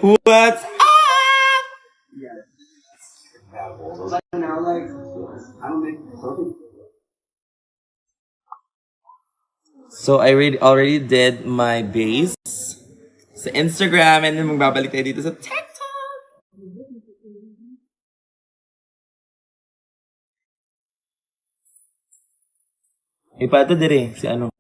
What's So I already did my base sa Instagram and then magbabalik tayo dito sa TikTok. Ipato dire si ano.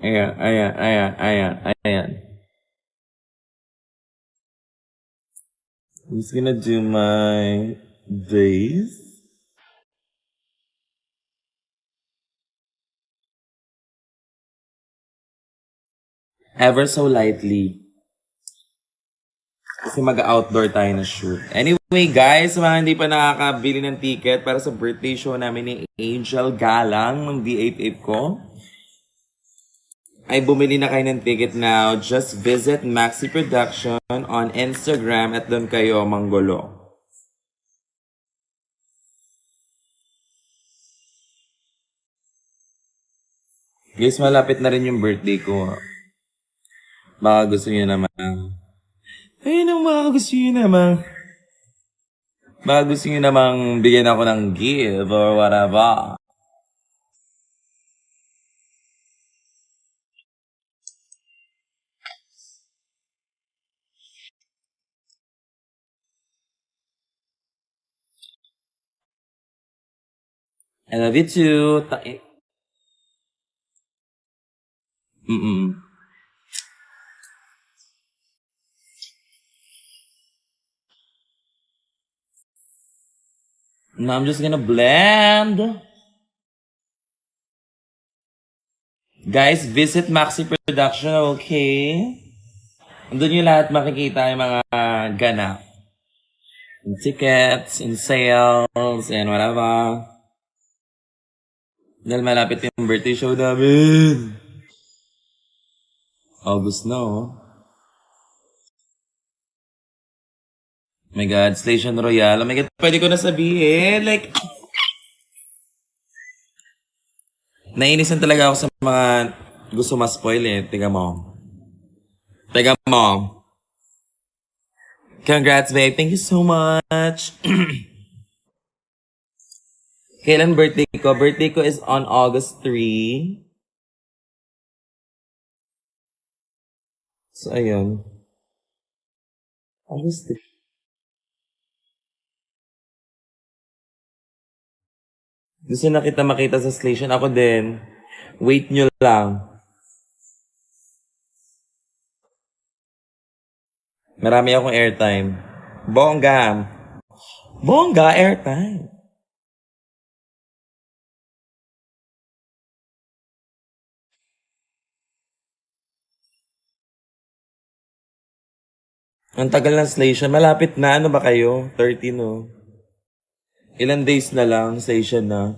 Ayan, ayan, ayan, ayan, ayan. I'm just gonna do my base. Ever so lightly. Kasi mag-outdoor tayo na shoot. Anyway, guys, mga hindi pa nakakabili ng ticket para sa birthday show namin ni Angel Galang ng D8 ko, ay bumili na kayo ng ticket now. Just visit Maxi Production on Instagram at doon kayo manggulo. Guys, malapit na rin yung birthday ko. Baka gusto niyo naman. Ayun ang mga gusto niyo naman. Baka gusto niyo namang bigyan ako ng give or whatever. I love you too. Now I'm just gonna blend. Guys, visit Maxi Production, okay? Doon yung lahat makikita yung mga ganap. In tickets, in sales, and whatever. Dahil malapit yung birthday show namin. August na, oh. Oh my God, Station Royale. Oh my God, pwede ko na sabihin. Like, nainisan talaga ako sa mga gusto ma-spoil eh. Tiga mo. Tiga mo. Congrats, babe. Thank you so much. Kailan birthday ko? Birthday ko is on August 3. So, ayun. August 3. Gusto na kita makita sa station. Ako din. Wait nyo lang. Marami akong airtime. Bongga. Bongga airtime. Ang tagal ng station. Malapit na. Ano ba kayo? 13, no? Ilan days na lang station na.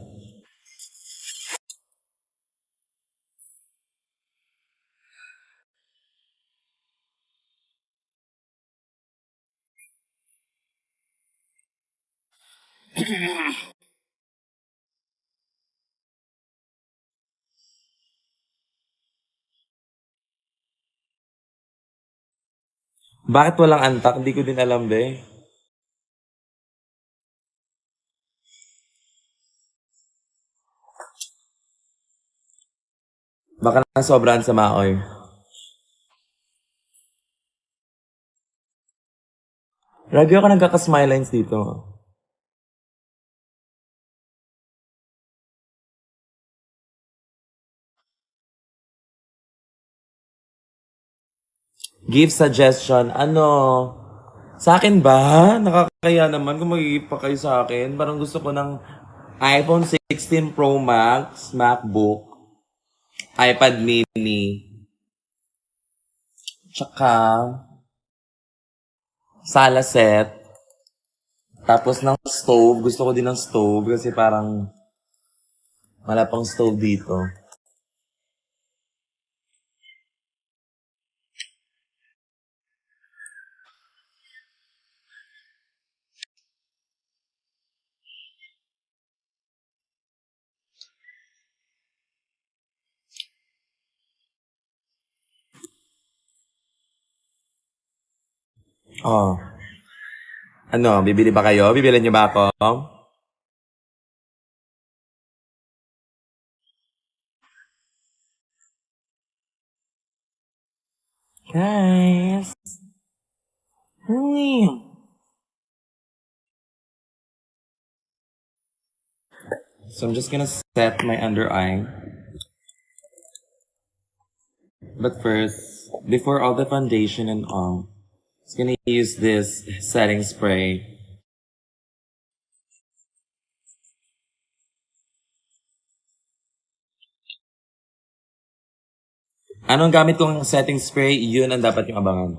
Bakit walang antak? Hindi ko din alam, be. Baka na sobrang sa maoy. Lagi ako nagkaka-smile lines dito. Give suggestion. Ano? Sa akin ba? Nakakaya naman kung mag-give pa kayo sa akin. Parang gusto ko ng iPhone 16 Pro Max, MacBook, iPad mini, tsaka sala set, tapos ng stove. Gusto ko din ng stove kasi parang wala pang stove dito. Oh, ano, bibili ba kayo? Bibili niyo ba ako? Guys. Uy. So I'm just gonna set my under eye. But first, before all the foundation and all, I'm gonna use this setting spray. Anong gamit kong setting spray? Yun ang dapat yung abangan.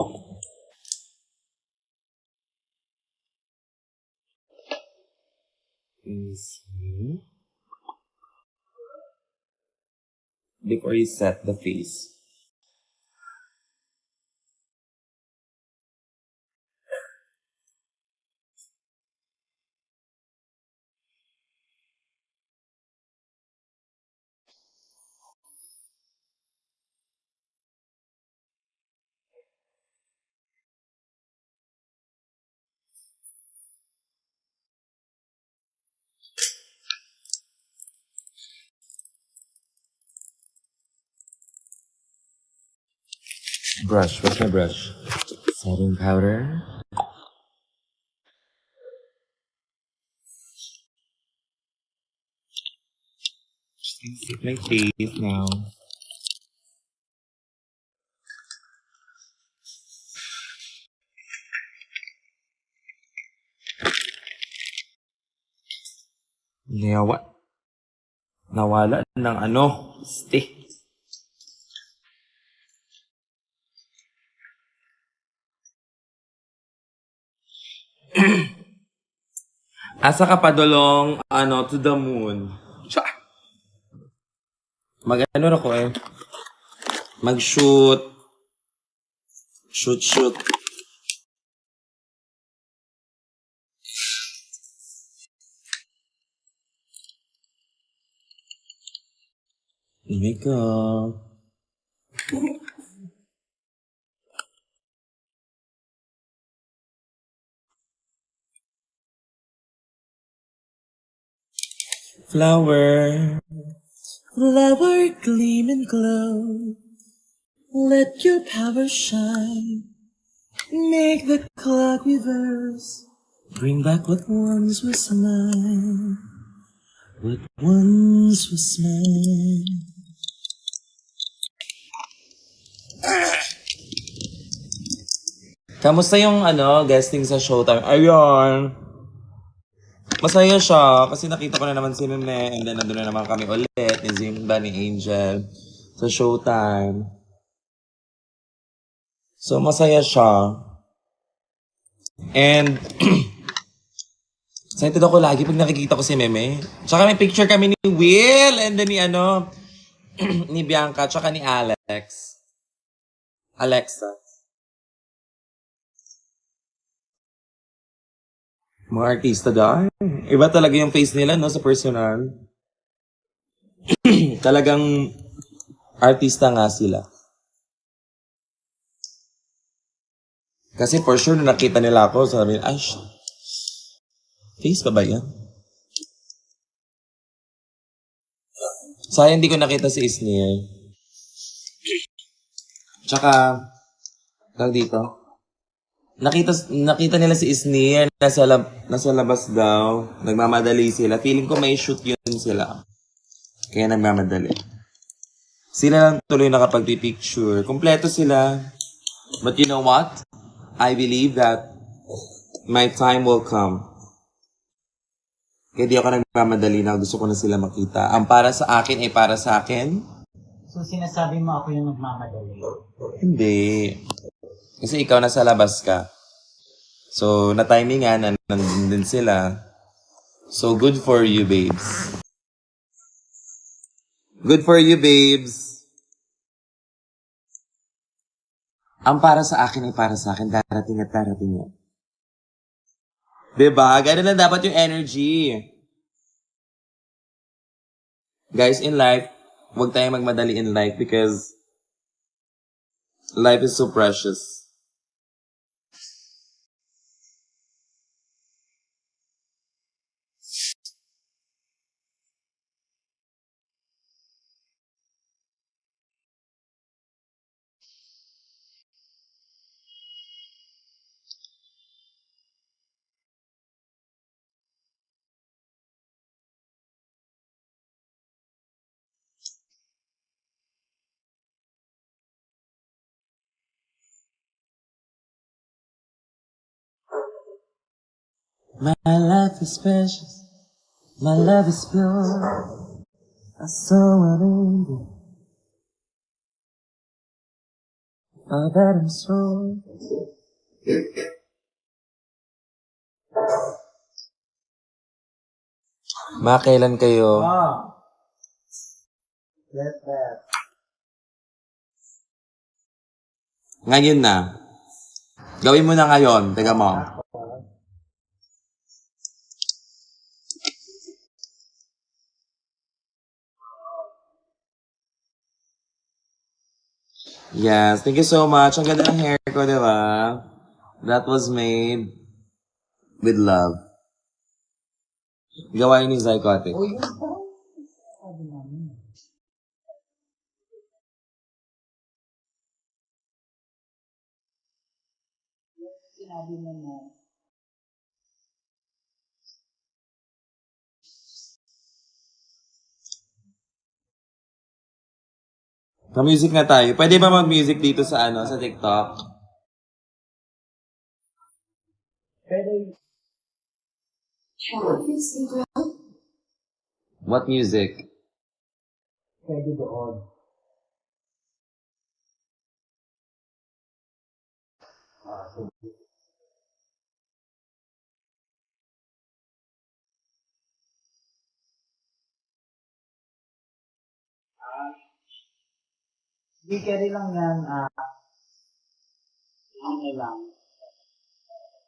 Easy. Before you set the face. Brush. What's my brush? Setting powder. Just gonna set my face now. Nawa. Nawala ng ano. Stay. Asa ka padulong, ano, to the moon. Cha! Mag-ano ako eh. Mag-shoot. Shoot. Makeup. Flower. Flower gleam and glow. Let your power shine. Make the clock reverse. Bring back what once was mine. What once was mine. Kamusta yung ano, guesting sa Showtime? Ayun. Masaya siya kasi nakita ko na naman si Meme and then nandun na naman kami ulit ni Zimba, ni Angel sa Showtime. So masaya siya. And excited ako lagi pag nakikita ko si Meme. Tsaka may picture kami ni Will and then ni ano, ni Bianca, tsaka ni Alex. Alexa. Mga artista dahil. Iba talaga yung face nila, no, sa personal. Talagang artista nga sila. Kasi for sure, nung nakita nila ako, sabi, ay, face pa ba yan? Sayang hindi ko nakita si Isnier. Tsaka, tawag dito, nakita nila si Isnier, nasa labas daw, nagmamadali sila. Feeling ko may shoot yun sila. Kaya nagmamadali. Sila lang tuloy nakapag-picture. Kompleto sila. But you know what? I believe that my time will come. Kaya di ako nagmamadali na gusto ko na sila makita. Ang para sa akin ay para sa akin. So sinasabi mo ako yung nagmamadali? Hindi. Kasi ikaw nasa labas ka. So, na-timingan na nandun din sila. So, good for you, babes. Good for you, babes. Ang para sa akin ay para sa akin. Darating at darating yan. Diba? Ganun lang dapat yung energy. Guys, in life, huwag tayong magmadali in life because life is so precious. My life is precious, my love is pure. I saw an angel, all that I'm sure. Kailan kayo? Yes, sir. Ngayon na. Gawin mo na ngayon. Teka mo. Yes, thank you so much. Ang ganda ng hair ko, di ba? That was made with love. Gawain ni Zycotic. O, yun pa. Sabi namin. Sinabi mo na. Music na tayo. Pwede ba mag-music dito sa sa TikTok? Pwede, What music? pwede doon. Sige. Hindi carry lang yan, ano lang,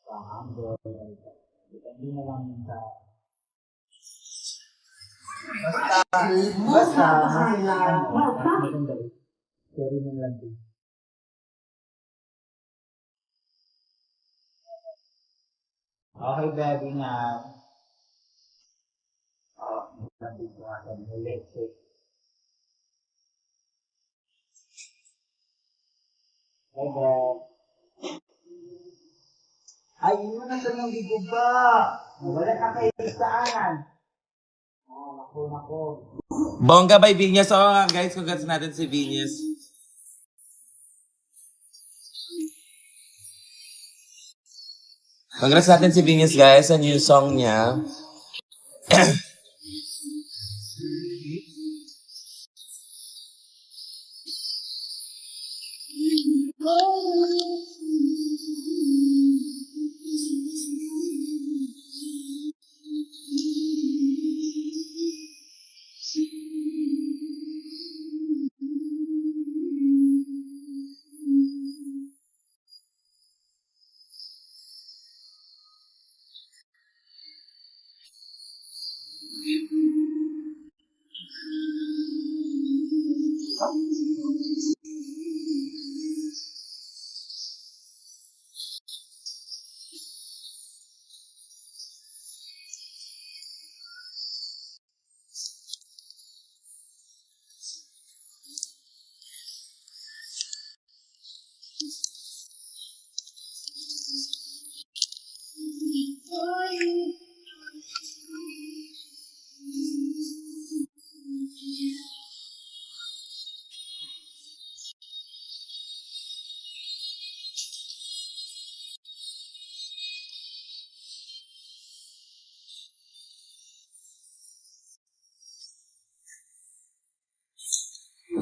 sa humble, depende na lang yun sa, basta, maganda eh. Carry mo lang din. Okay, baby nga. Sabi ko nga sa muli. Bebe. Ay, yun mo na sa nang ligo ba? Wala ka kayo saan. Naku. Bongga by Venus. Oo nga guys, congrats natin si Venus. Congrats natin si Venus guys sa new song niya.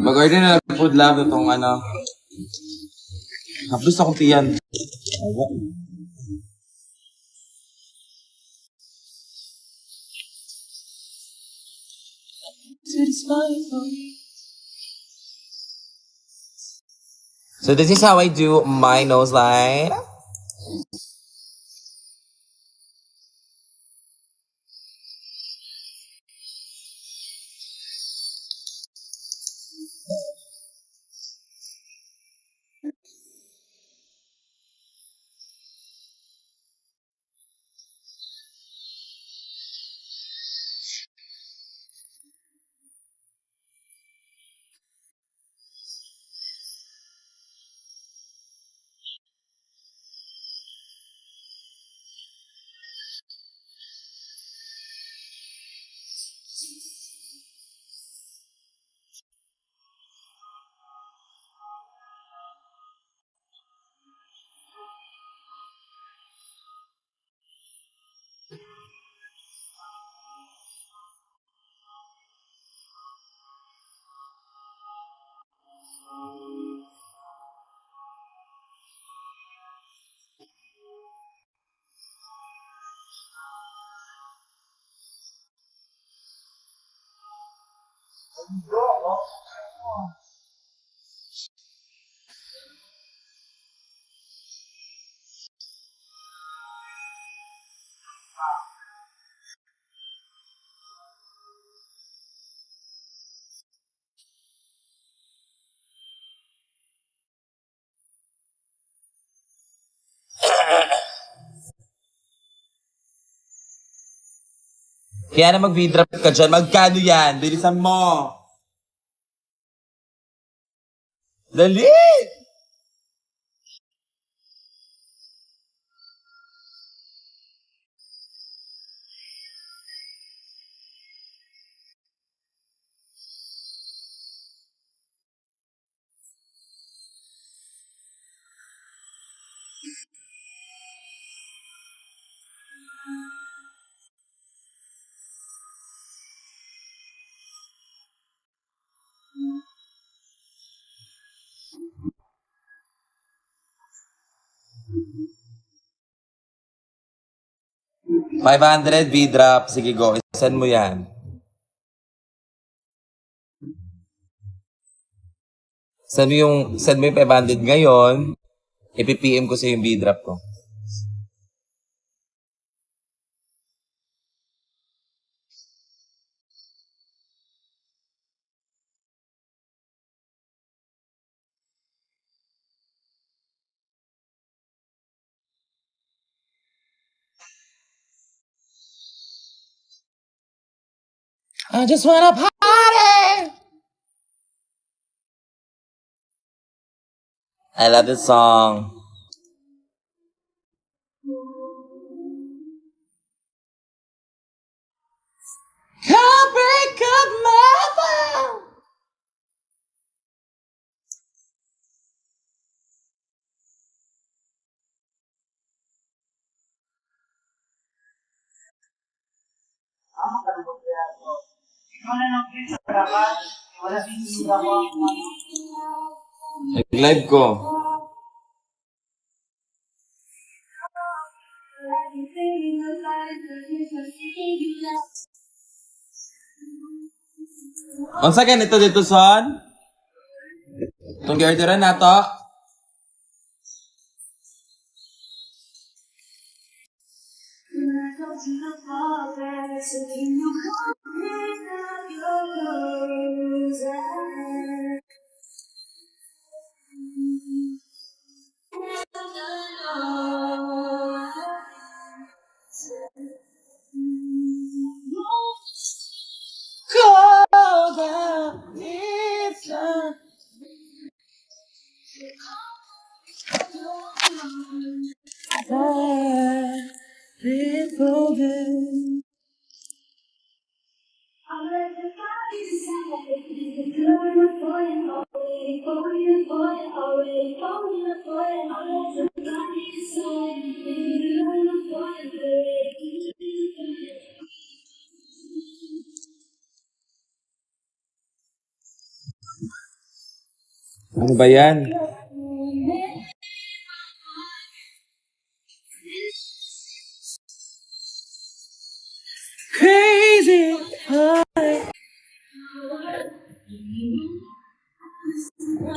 Mag-order na lang food love itong Haplos akong tiyan. So this is how I do my nose line. Kaya na mag-V-drop ka dyan. Magkano yan? Bilisan mo. Dali! $500 V-drop. Sige, go. Send mo yan. Send mo yung 500 ngayon. Ipi-PM ko sa yung V-drop ko. I just wanna party! I love this song. Can't break up my phone. Wala nang pizza harapan. Wala sinisira ko ang Nag-live ko. Unsa ganito dito, son? Itong giorderan na to? Cold out, it's a- Ano ba yan? Crazy.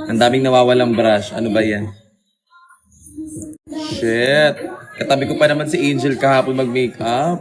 Ang daming nawawalang brush. Ano ba yan? Shit. Katabi ko pa naman si Angel kahapon mag-makeup.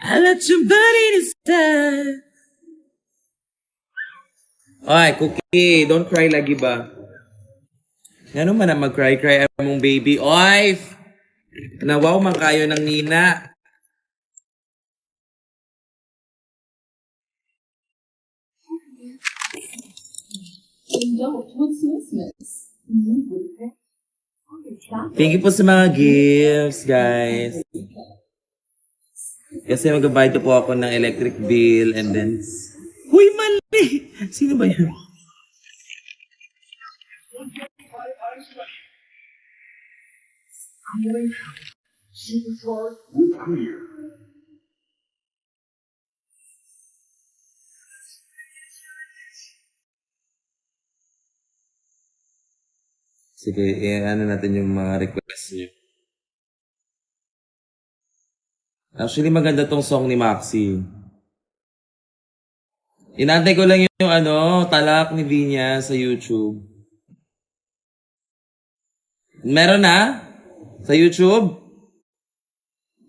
I let your body decide. Ay, Cookie, don't cry lagi ba? Ano man na mag-cry-cry among baby? Oy! Nawaw man kayo ng Nina. Thank you po sa mga gifts, guys. Kasi mag-bayad po ako ng electric bill and then... Huy, mali! Sino ba yun? Sige, ano natin yung mga request niyo. Actually, maganda tong song ni Maxi. Inantay ko lang yung talak ni Vinya sa YouTube. Meron na? Sa YouTube?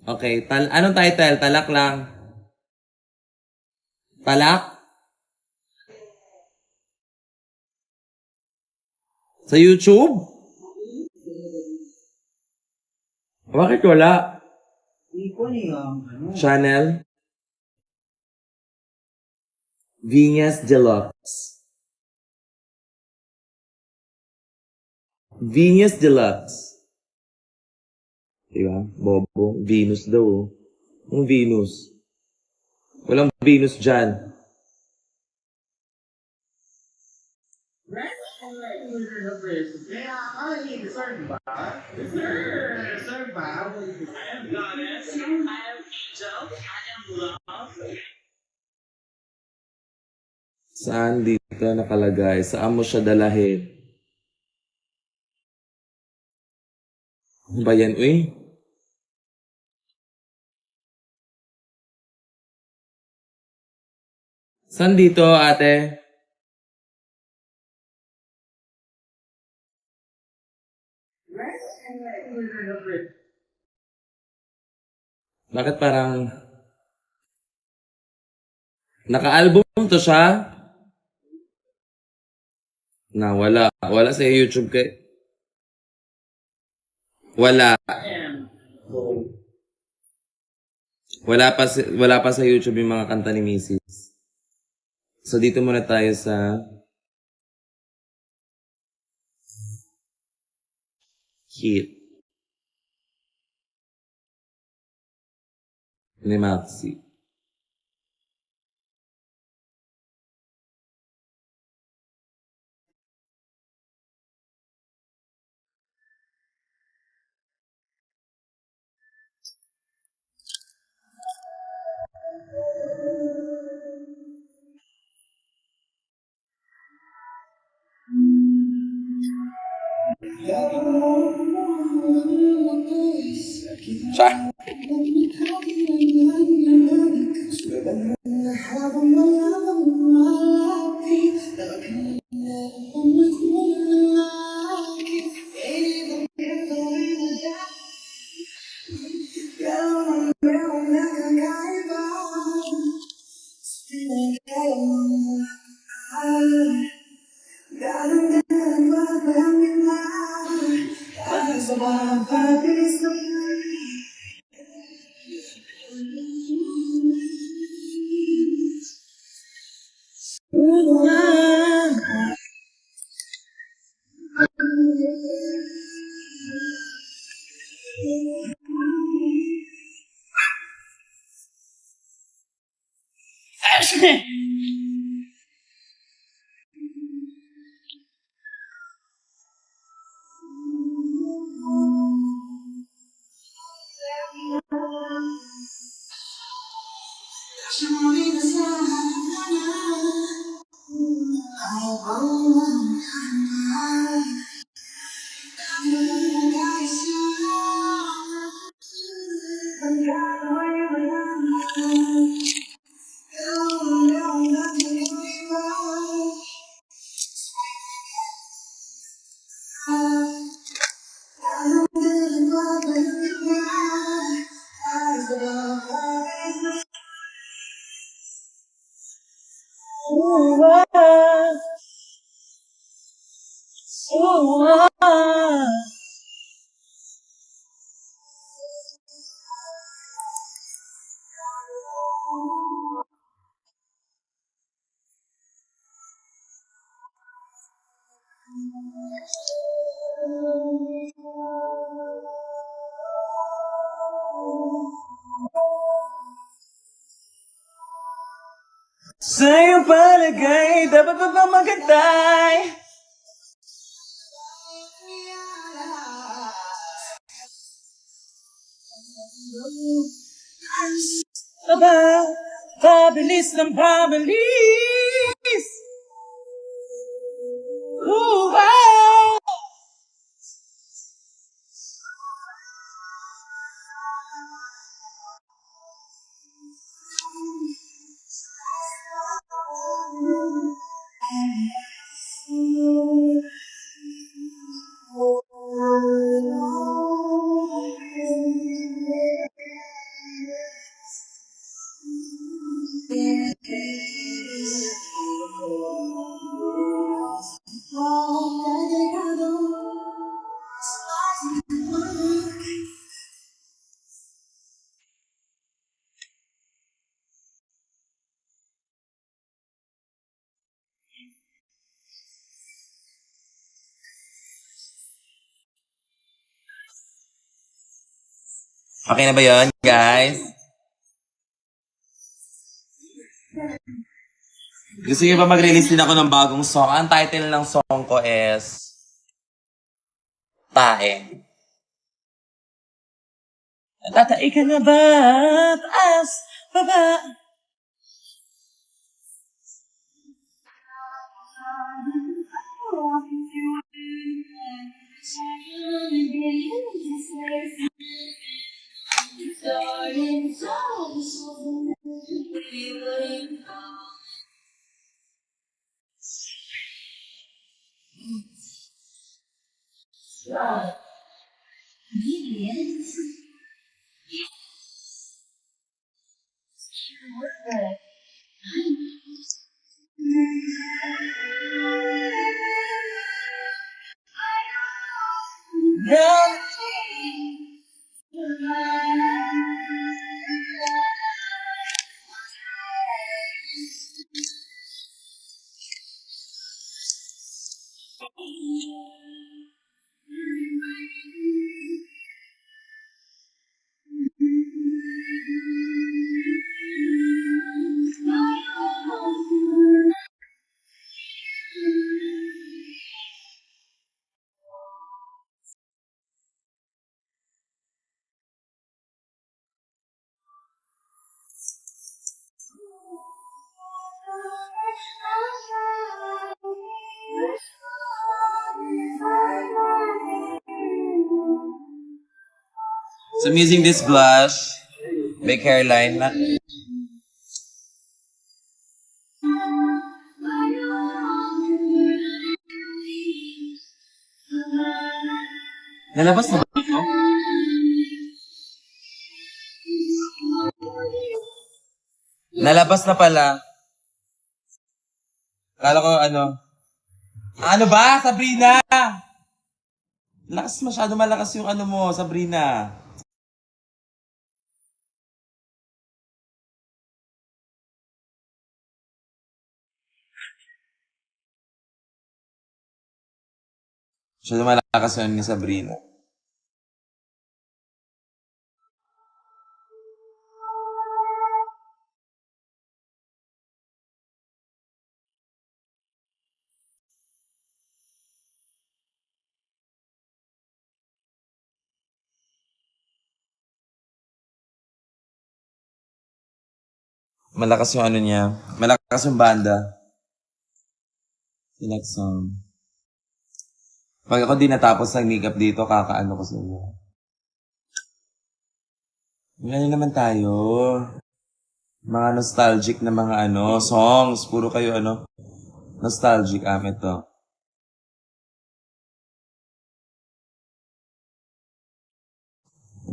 Okay, anong title? Talak lang. Talak? Sa YouTube? Bakit wala? Hindi ko niya, Channel? Venus Deluxe. Venus Deluxe. Diba? Bobo. Venus daw. Yung Venus. Walang Venus dyan. Saan dito nakalagay? Saan mo siya dalahin? Ano ba yan, uy? Saan dito, ate? Bakit parang... Naka-album to siya? Na, wala. Wala sa YouTube kay... Wala. Wala pa sa YouTube yung mga kanta ni Mrs. So, dito muna tayo sa... Hit. Ni Maxi. Siya. Sa iyong palagay, dapat ba bang magantay? Aba, pabilis ng pabilis. Ooh, ah. Okay na ba yun, guys? Gusto niyo ba mag-release din ako ng bagong song? Ang title ng song ko is Tae. Tatae ka na ba? Taas, baba. So I'm using this blush, Big Hairline. Nalabas na ba ito? Nalabas na pala. Kala ko ano. Ano ba, Sabrina? Masyado malakas yung ano mo, Sabrina. Masyado malakas yun ni Sabrina. Malakas yung ano niya. Malakas yung banda. The next song. Pag ako di natapos ng makeup dito, kakaano ko sa inyo. Ano naman tayo? Mga nostalgic na mga ano, songs. Puro kayo ano, nostalgic. Ito.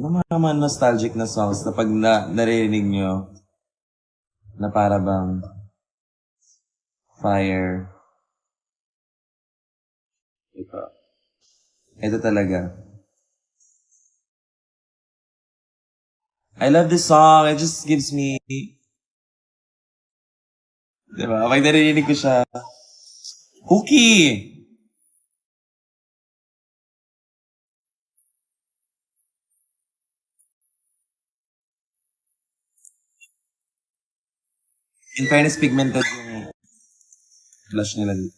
Ano mga nostalgic na songs na pag narinig nyo, na para bang fire. Ito. Ito talaga. I love this song. It just gives me... Diba? Pag narinig ko siya, Cookie! In fairness, pigmented yung blush nila dito.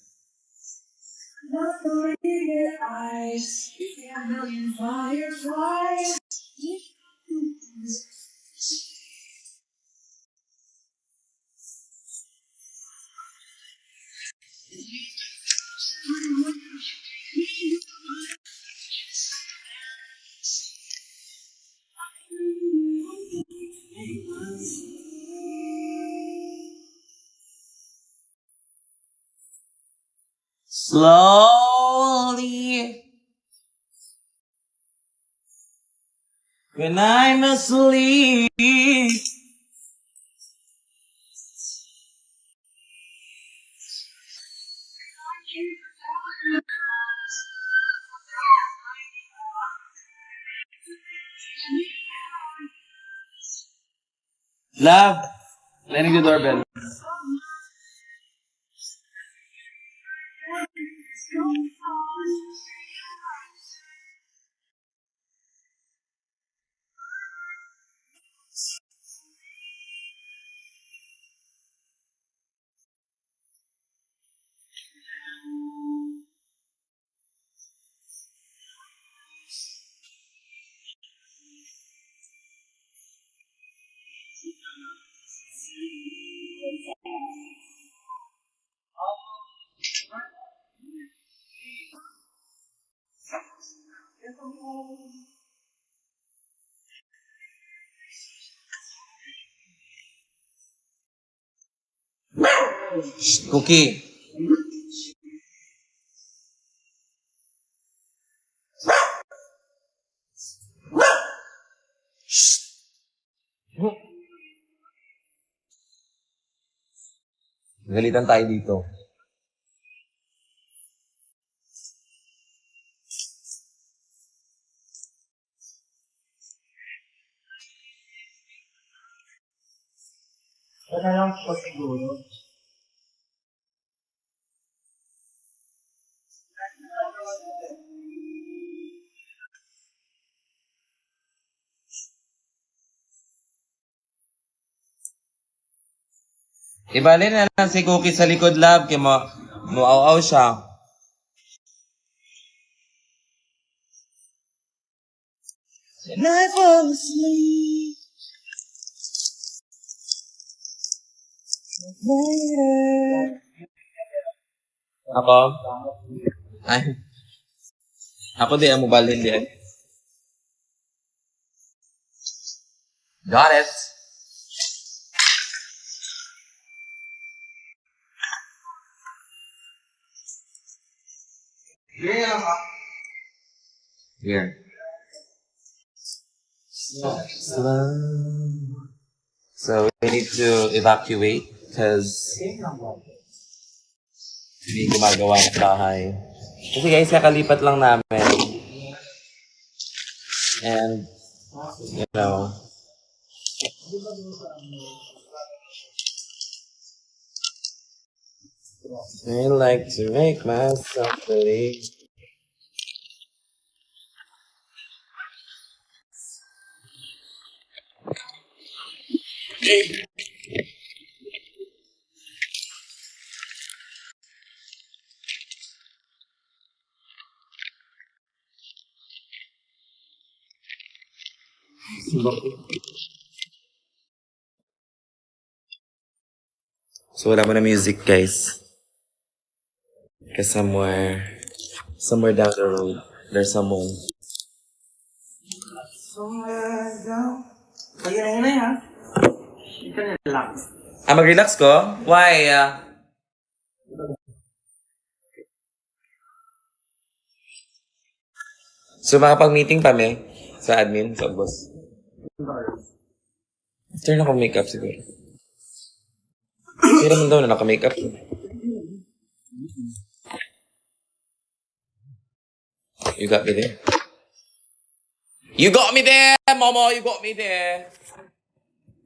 Slowly, when I'm asleep, love, ring the doorbell. Cookie. Galitan tayo dito. Wala lang po siguro. Ibali na lang si Cookie sa likod, love, kaya mo-aw-aw siya. And I fall asleep later. Ako? Ay. Ako di, mo balhin di. Got it. Here. So we need to evacuate because may gumagawa ng bahay. Kasi guys, kakalipat lang namin. And, you know, I like to make myself believe. So wala mo na music, guys. Because somewhere down the road, there's someone. Somewhere down. Pahinay ha. Ito na lang. Mag-relax ko? Why? So makapag-meeting kami sa admin, sa boss. After naka-makeup siguro. Hindi naman daw na naka-makeup. You got me there. You got me there, Mama. You got me there.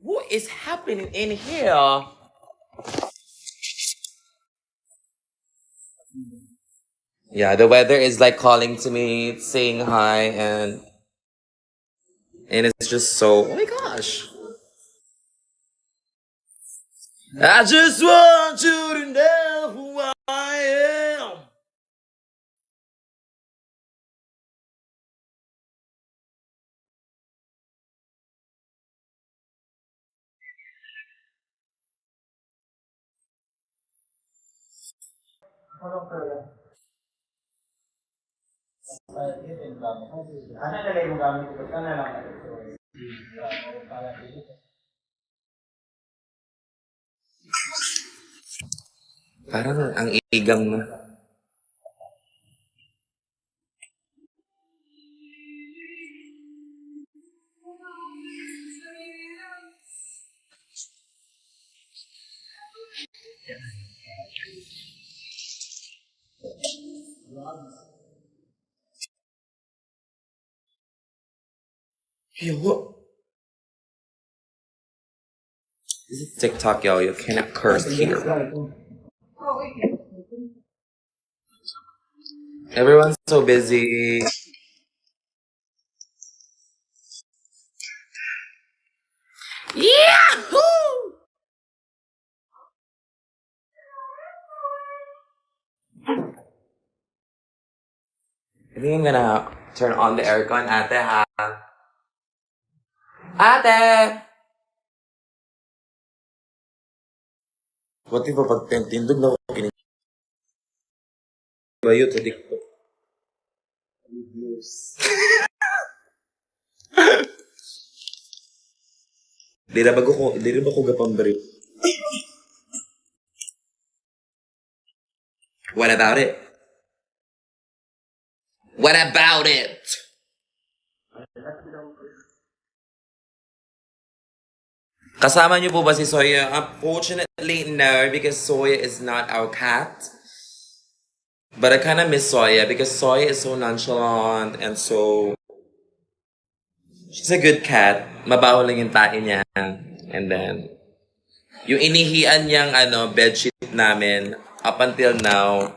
What is happening in here? Yeah, the weather is like calling to me, saying hi, and it's just so. Oh my gosh. I just want you to know who I am. Ano nalagay mo gamit ko? Ito na lang. Parang ang igang na. Yo, this is TikTok, yo. You cannot curse here. Everyone's so busy. Yahoo! I think I'm gonna turn on the aircon, ate, ha? Ate! What if pag tindog na ako kinig ba yun sa TikTok? Di na ba ko gapang bari? What about it? What about it? Kasama niyo po ba si Soya? Unfortunately, no, because Soya is not our cat. But I kind of miss Soya because Soya is so nonchalant and so... She's a good cat. Mabaho lang yung tae niya. And then, yung inihian niyang bedsheet namin, up until now,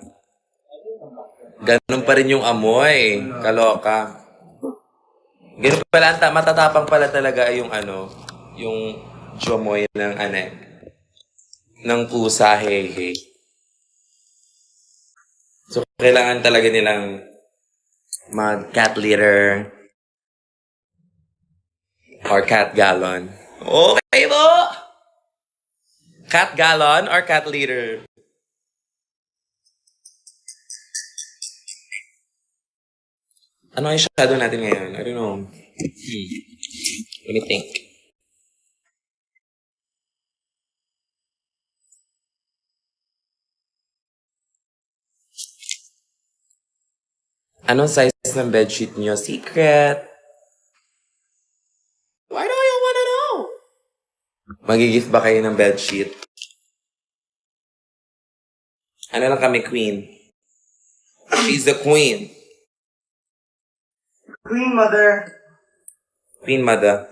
ganun pa rin yung amoy. Kaloka. Ganun pala, matatapang pala talaga yung yung jumoy ng ng pusa, hey. So, kailangan talaga nilang mag-cat litter or cat gallon. Okay po! Cat gallon or cat litter? Ano yung shadow natin ngayon? I don't know. Let me think. Anong size ng bedsheet niyo? Secret! Why do you wanna know? Magigift ba kayo ng bedsheet? Ano lang kami, queen? She's the queen. Queen Mother. Queen mother.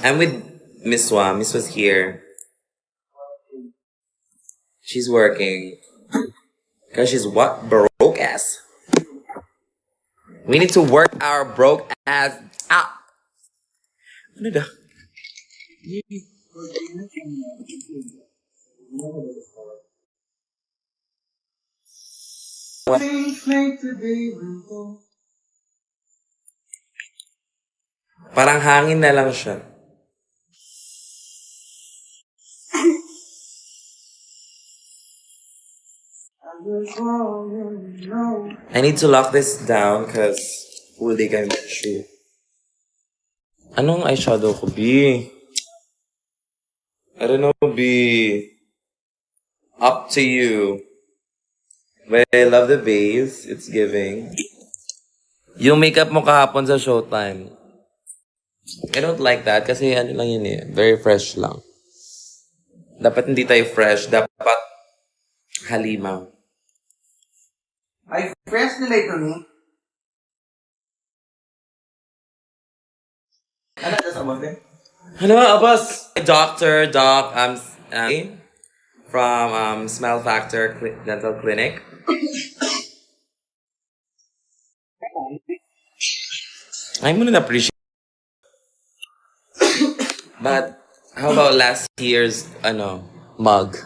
I'm with Miss Wa. Miss was here. She's working. Because she's what? Broke ass. We need to work our broke ass out. Ano da? Parang hangin na lang siya. I need to lock this down because huli kami shoe. Anong eyeshadow ko, B? I don't know, B. Up to you. But I love the base. It's giving. Yung makeup mo kahapon sa Showtime. I don't like that kasi ano lang yun eh. Very fresh lang. Dapat hindi tayo fresh. Dapat halimaw. Ay, fresh nila ito ni. Ano ito sa bote? Hello, Abbas. Doc, from Smile Factor Dental Clinic. I'm gonna appreciate. But, how about last year's, mug?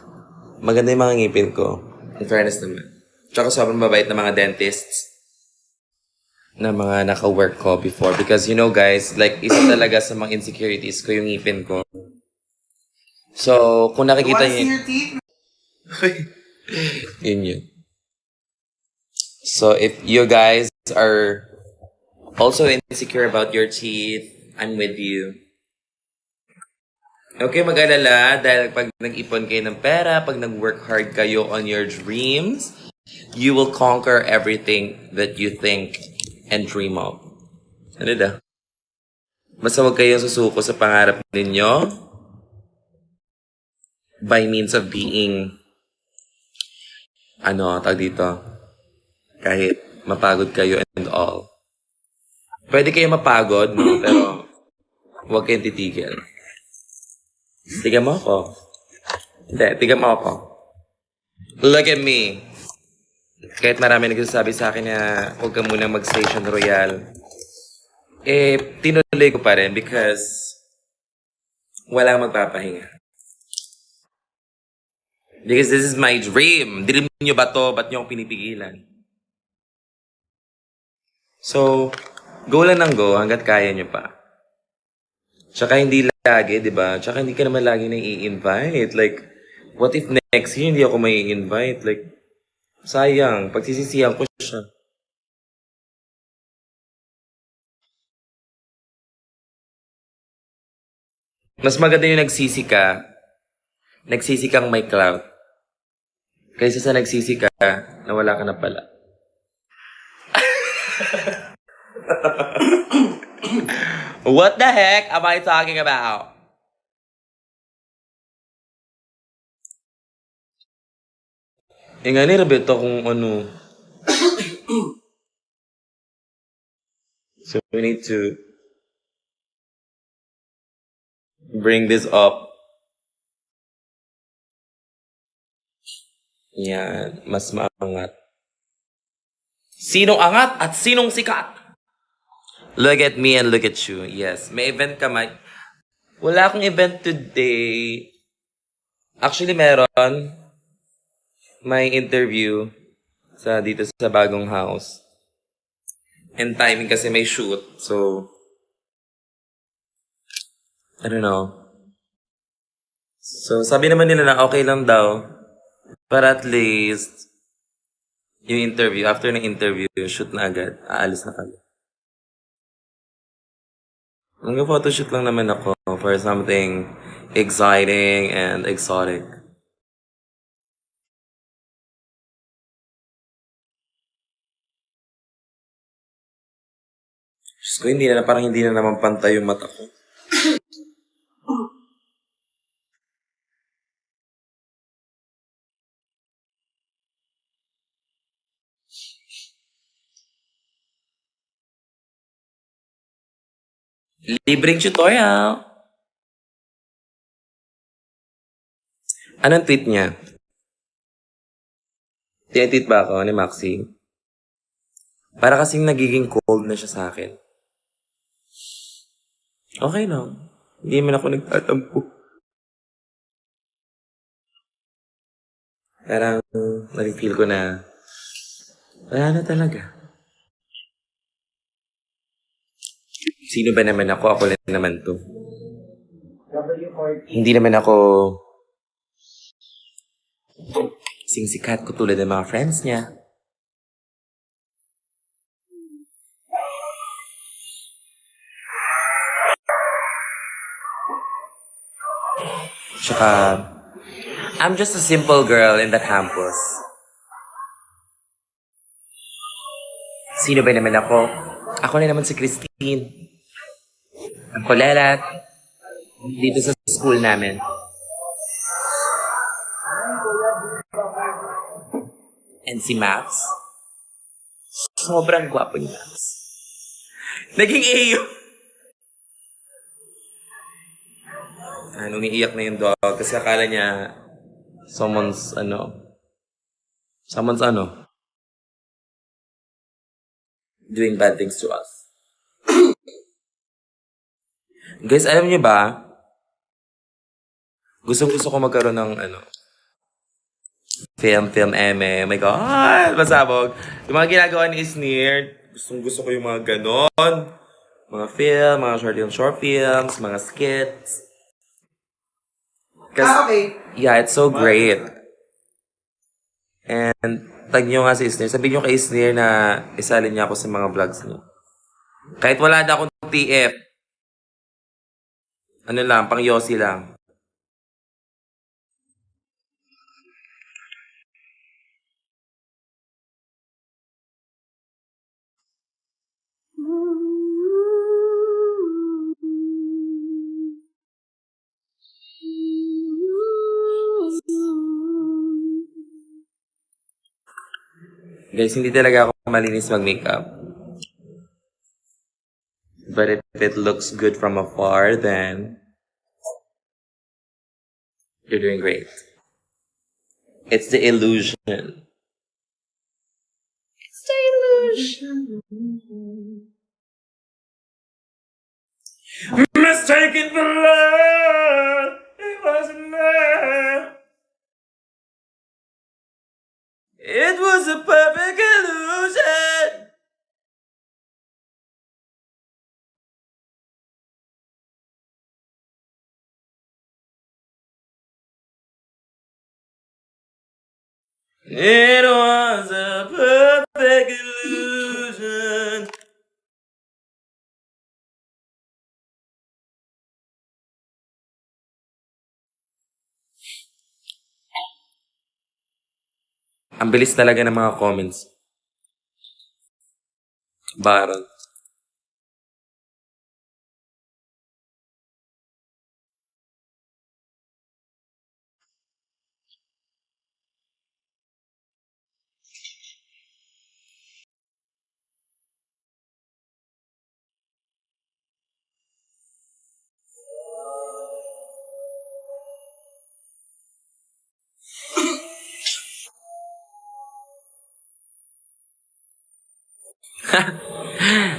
Maganda yung mga ngipin ko. In fairness naman. Tsaka sobrang mabait na mga dentists na mga naka-work ko before. Because you know guys, like, isa talaga sa mga insecurities ko yung ngipin ko. So, kung nakikita Wanna see niyo... your teeth? yun. So, if you guys are also insecure about your teeth, I'm with you. Okay, mag-alala dahil pag nag-ipon kayo ng pera, pag nag-work hard kayo on your dreams, you will conquer everything that you think and dream of. Ano da? Basta huwag kayong susuko sa pangarap ninyo by means of being, tag dito, kahit mapagod kayo and all. Pwede kayo mapagod, no? Pero huwag kayong titigil. Tigan mo ako. Hindi, tigan mo ako. Look at me. Kahit marami nagsasabi sa akin na huwag ka munang mag-station royal, tinuloy ko pa rin because walang magpapahinga. Because this is my dream. Dream nyo ba to? Ba't nyo akong pinipigilan? So, go lang ng go hanggat kaya nyo pa. Tsaka hindi lagi, di ba? Tsaka hindi ka naman lagi nai-invite. Like, what if next year hindi ako may invite? Like, sayang. Pagsisisihan ko siya. Mas maganda yung nagsisi kang may clout. Kaysa sa nagsisi ka, na wala ka na pala. What the heck am I talking about? Nga ni Roberto kung ano. So we need to bring this up. Yan, mas maangat. Sinong angat at sinong sikat? Look at me and look at you. Yes, may event ka, Mike. Wala akong event today. Actually, meron. May interview dito sa bagong house. And timing kasi may shoot. So, I don't know. So, sabi naman nila na okay lang daw. But at least, yung interview, after ng interview, shoot na agad. Aalis na kami. Mag-photoshoot lang naman ako for something exciting and exotic. Diyos ko, parang hindi na naman pantay yung mata ko. Libreng tutorial. Anong tweet niya? Tinitweet ba ako ni Maxi? Para kasing nagiging cold na siya sa akin. Okay lang. Hindi man ako nagtatampo. Parang nag-feel ko na wala na talaga. Sino ba naman ako? Ako lang naman to. Hindi naman ako sikat ko tulad ng mga friends niya. Tsaka, I'm just a simple girl in that campus. Sino ba naman ako? Ako na naman si Christine. Ang kulelat. Dito sa school namin. And si Max. Sobrang gwapo ni Max. Naging AU. Umiiyak na yung dog kasi akala niya someone's doing bad things to us. Guys, alam niyo ba? Gusto ko magkaroon ng film, eme. Oh my God, masabog. Yung mga ginagawa ni Sneer, gusto ko yung mga ganon. Mga film, mga short films, mga skits. Okay. Yeah, it's so great. And tag nyo nga si Sneer. Sabihin nyo kay Sneer na isalin niya ako sa mga vlogs niya. Kahit wala na akong TF. Ano lang, pang Yossi lang. Guys, hindi talaga ako malinis mag-makeup. But if it looks good from afar, then you're doing great. It's the illusion. It's the illusion. Mistaken for love. It wasn't love. It was a perfect illusion. It was a perfect illusion. Ang bilis talaga ng mga comments. Baron.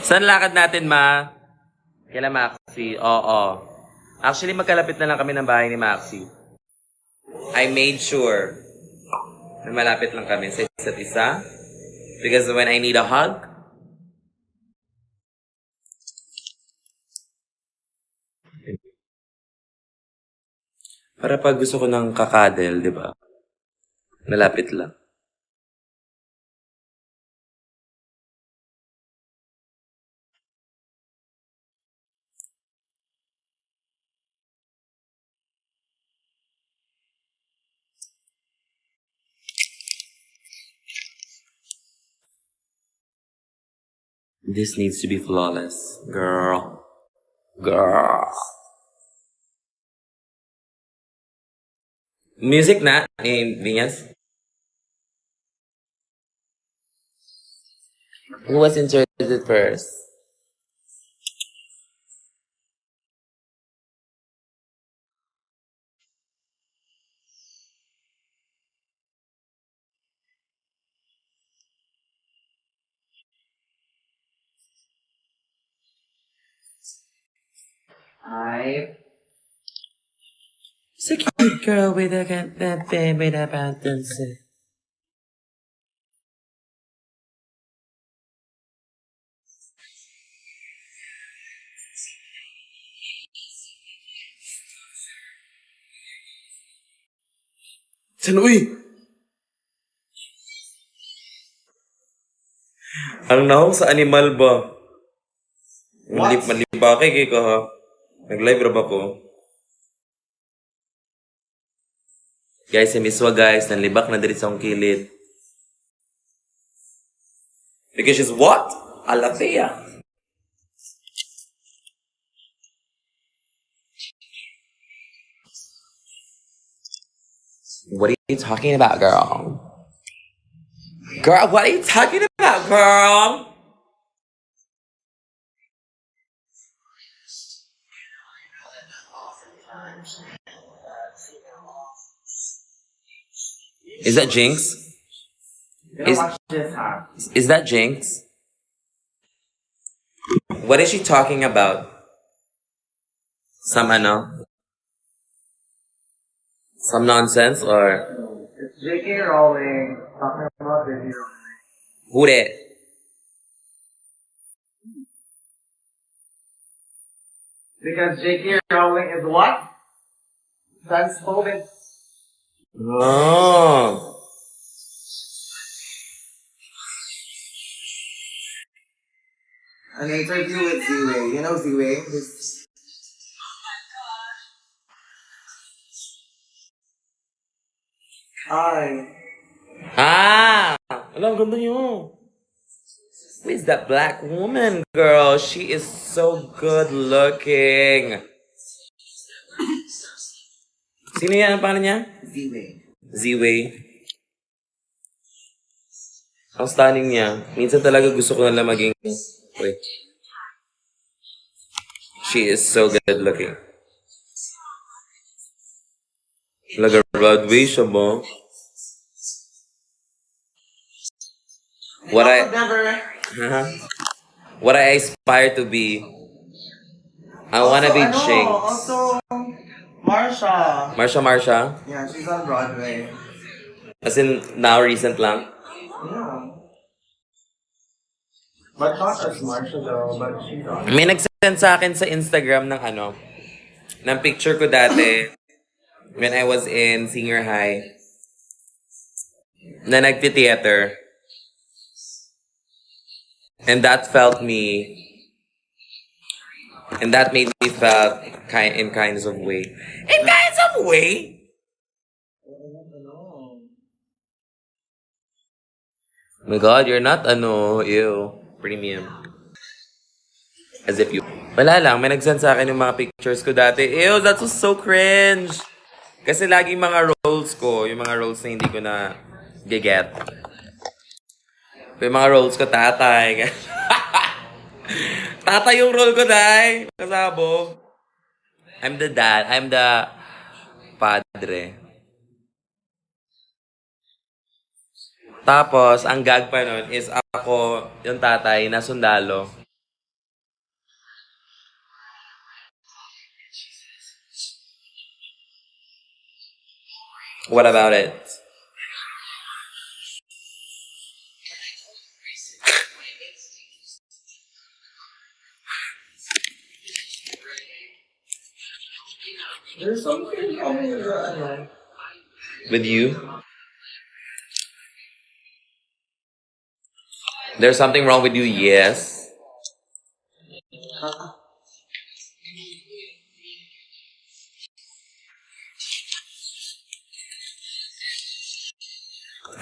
Saan lakad natin, ma? Kila Maxi. Oo. Actually, magkalapit na lang kami ng bahay ni Maxi. I made sure na malapit lang kami sa isa't isa. Because when I need a hug, para pag gusto ko ng kakadel, di ba? Malapit lang. This needs to be flawless. Girl. Girl. Music na, Vinyas. Who was inserted first? It's a cute girl with a with a pants. San, uy! Ang nahong sa animal ba? Malipake kay ka ha. Nag-live ra ba ko? Guys, si Miswa guys, nanlibak na diri sa akong kilid. Because she's what? Alafia. What are you talking about, girl? Girl, what are you talking about, girl? Is that Jinx? Is that Jinx? What is she talking about? Some ano? Some nonsense or It's J.K. Rowling talking about the hero. who it? Because J.K. Rowling is what? Transphobic. Oh. An interview with Z-Way. You know Z-Way? Hi. Ah! Alam, ganda niyo. Who is that black woman, girl? She is so good looking. Sino yan? Ang pangalan niya? Z-Way. Z-Way. Ang stunning niya. Minsan talaga gusto ko na lang maging... Wait. She is so good looking. Talaga Broadway siya mo. What I... Huh? What I aspire to be. I wanna be Jinx. Also, Marsha. Marsha? Yeah, she's on Broadway. As in, now recent lang. Yeah. But not as Marsha though, but she's on. May nagsend sa akin sa Instagram ng ano, ng picture ko dati when I was in senior high na nagti-theater. And that felt me, and that made me felt in kinds of way. In kinds of way? Oh my God, you're not ew, premium. As if you... Wala lang, may nagsend sa akin yung mga pictures ko dati. Ew, that was so cringe. Kasi lagi mga roles ko, yung mga roles na hindi ko na get. Yung mga roles ko, tatay. Tatay yung role ko, day. Kasabog. I'm the dad. I'm the padre. Tapos, ang gag pa nun is ako, yung tatay, na sundalo. What about it? There's something wrong with the With you? There's something wrong with you, yes.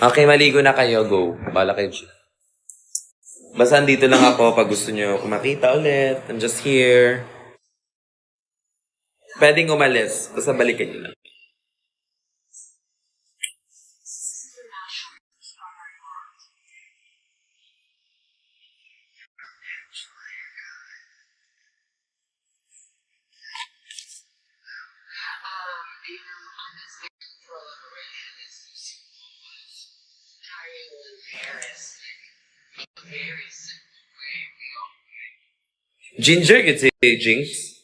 Okay, maligo na kayo. Go. Bala kayo. Basta andito lang ako pag gusto nyo kumakita ulit. I'm just here. Pwedeng umalis. Basta balikan nyo lang. Ginger, you say Jinx?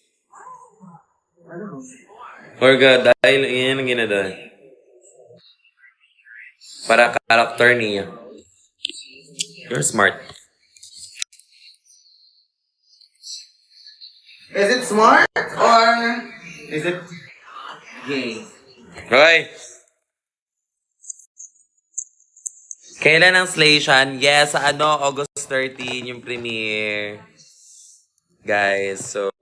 Or dahil yan ang ginada. Para character niya. You're smart. Is it smart or is it gay? Okay. Kailan ang Slaytion? Yes, sa August 13 yung premiere. Guys, so...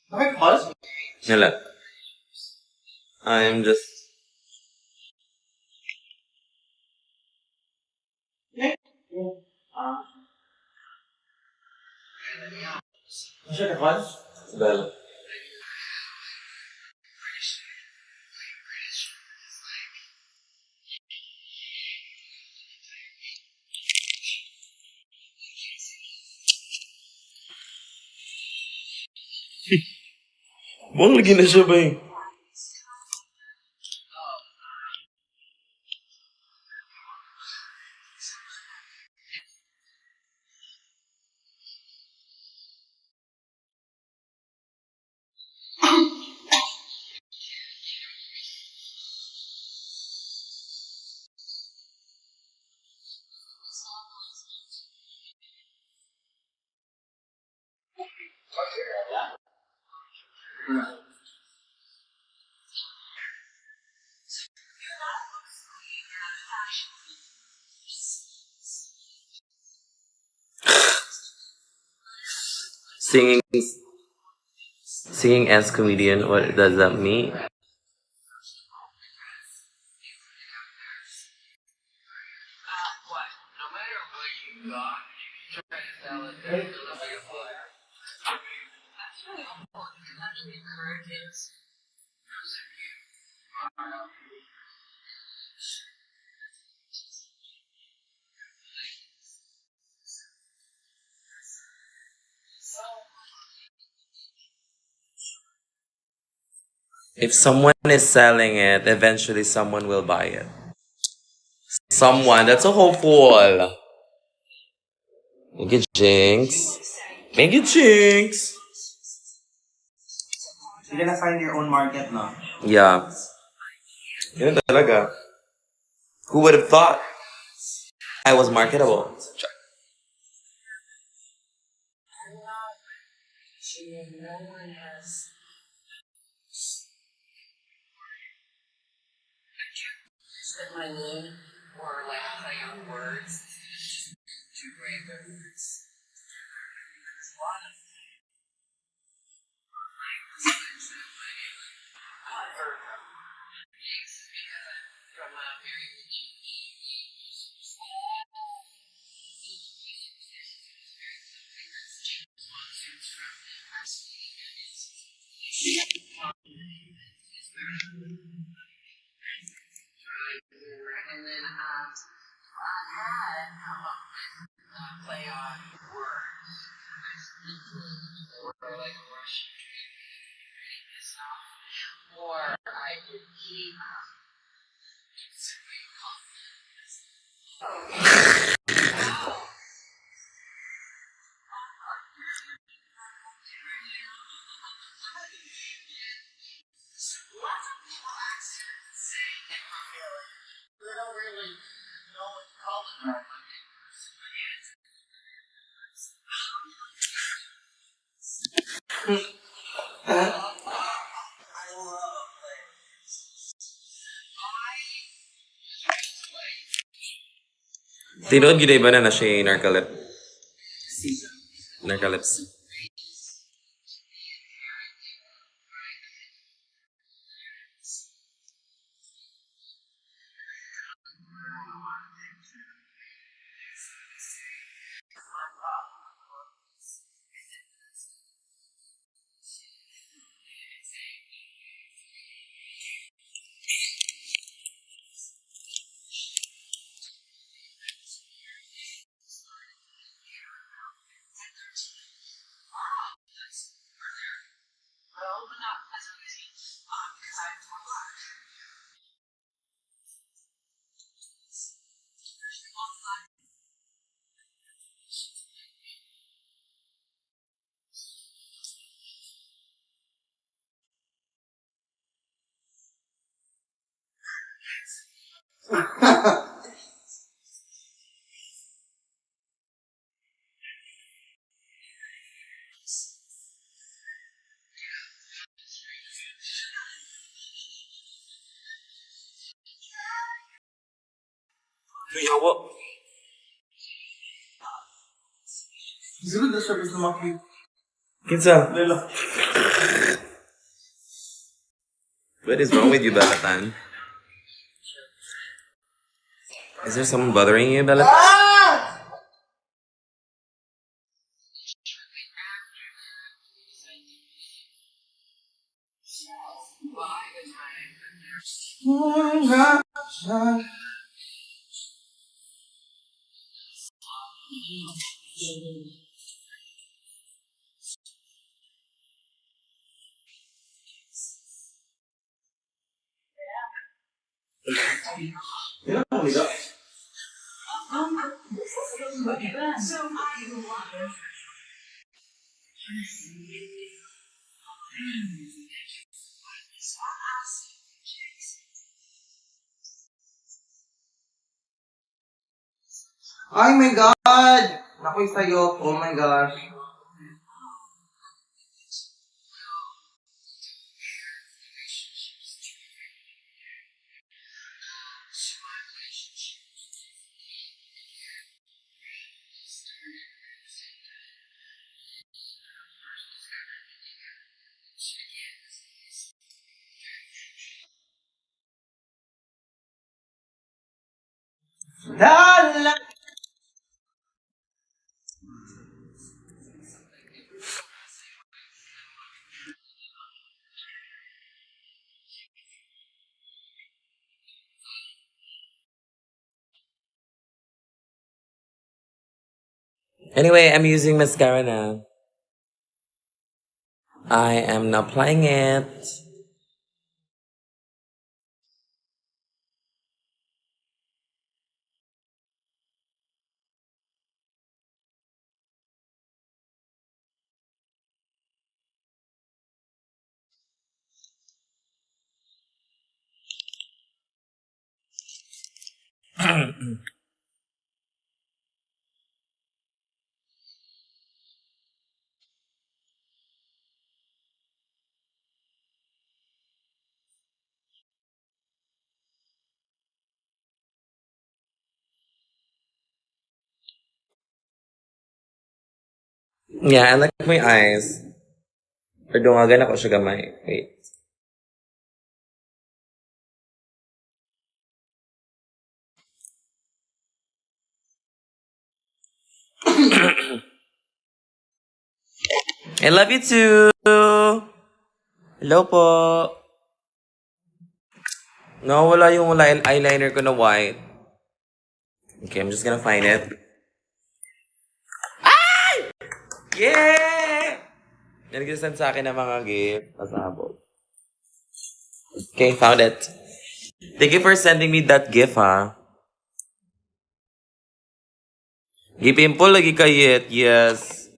Okay, pause. Nala. I'm just... Bella. Buang lagi na siya ba eh? Singing, singing as comedian, what does that mean? If someone is selling it, eventually someone will buy it. Someone, that's a hopeful. Thank you, Jinx. Thank you, Jinx. You're gonna find your own market, no? Yeah. Yun talaga. Who would have thought I was marketable? Tinood gid ba na siya narcolep? Narcolepsy. Yawa. Sunod na siya, mas lumaki. Kinsa? Lelo. What is wrong with you, Balatan? Is there someone bothering you, Balatan? Ah! Ay my God! Nakoy sa'yo. Oh my gosh. Lala! Anyway, I'm using mascara now. I am not applying it. Yeah, I like my eyes. Or dungagan ako siya gamay. Wait. I love you too! Hello po! No, wala yung eyeliner ko na white. Okay, I'm just gonna find it. Yeah! Nag-send sa akin ng mga gift. Pasabog. Okay, found it. Thank you for sending me that gift, ha? Gipimple lagi kayit, yes.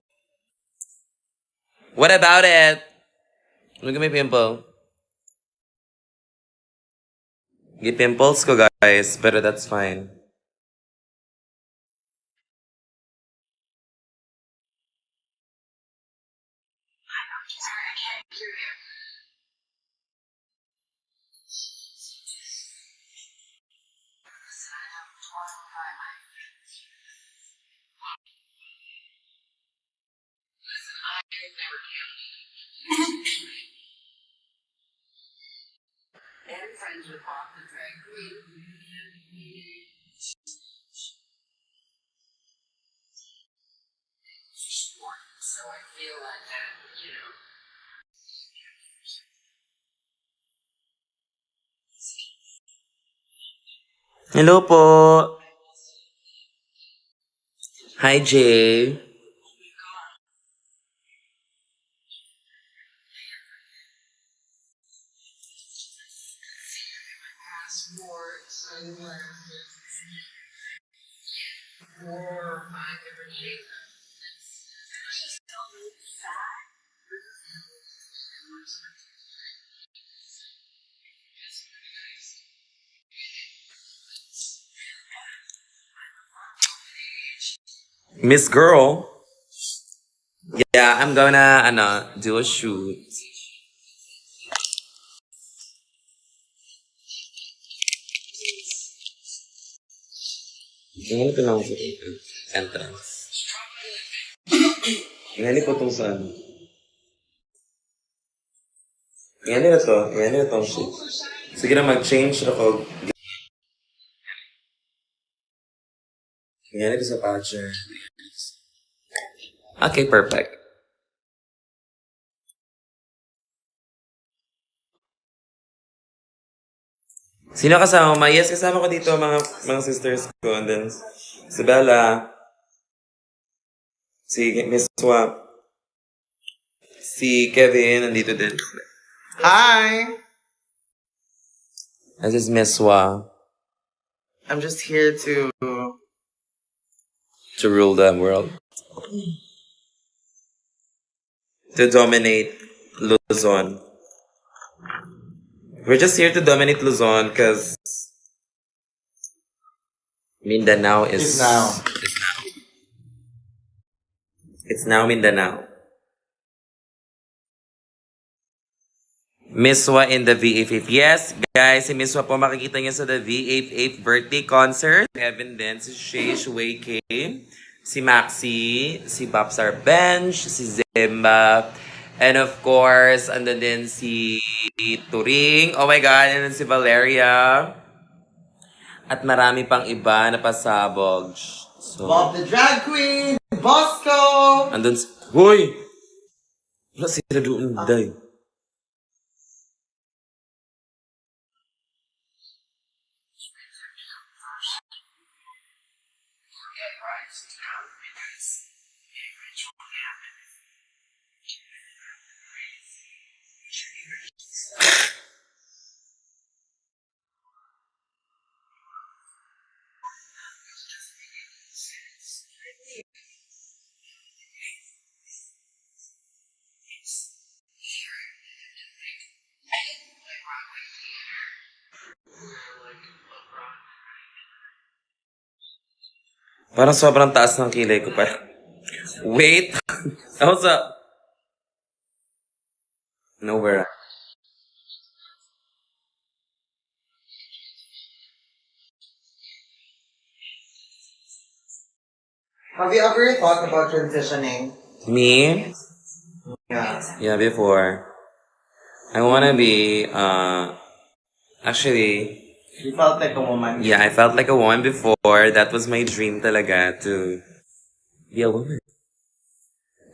What about it? Look at my pimple. Gipimples ko, guys, pero that's fine. Hello po. Hi, Jay. Miss Girl. Yeah, I'm gonna do a shoot. Ano ito lang sa entrance? Ngani po itong sa ano? Yan na to. Yan na tong shit. Sige na mag-change ako. Yan na sa patcher. Okay, perfect. Sino kasama mo? Yes, kasama ko dito mga sisters ko. And then, si Bella, si Miss Swap, si Kevin, nandito din. Hi! This is Miss Swap. I'm just here to... To rule the world. To dominate Luzon. We're just here to dominate Luzon because Mindanao is It's now. It's now Mindanao. Miswa in the V8 Yes, guys, si Miswa po makikita niyo sa the V8 birthday concert. Kevin din, si Shay, Shuwei K, si Maxi, si Babsar Bench, si Zimba, and of course, andun din si Turing, oh my God, and then si Valeria. At marami pang iba na pasabog. So, Bob the Drag Queen! Bosco! andun si... Hoy! Wala sila doon, day. Parang sobrang taas ng kilay ko pa. Wait! What's up? Nowhere. Have you ever thought about transitioning? Me? Yeah. Yeah, before. I wanna be, actually, You felt like a woman. yeah, I felt like a woman before. That was my dream talaga, to be a woman.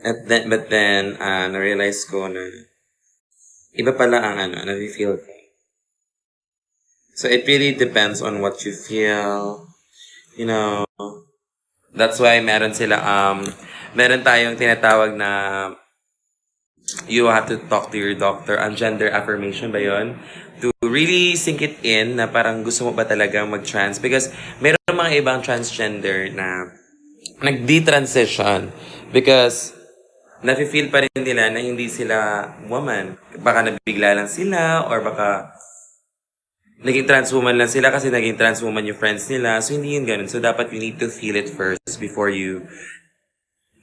But then, na-realize ko na iba pala ang na-feel ko. So it really depends on what you feel. You know, that's why meron tayong tinatawag na you have to talk to your doctor. Ang gender affirmation ba yun? To really sink it in na parang gusto mo ba talagang mag-trans. Because meron mga ibang transgender na nag-detransition. Because nafe-feel pa rin nila na hindi sila woman. Baka nabigla lang sila or baka naging trans woman lang sila kasi naging trans woman yung friends nila. So hindi yun ganun. So dapat you need to feel it first before you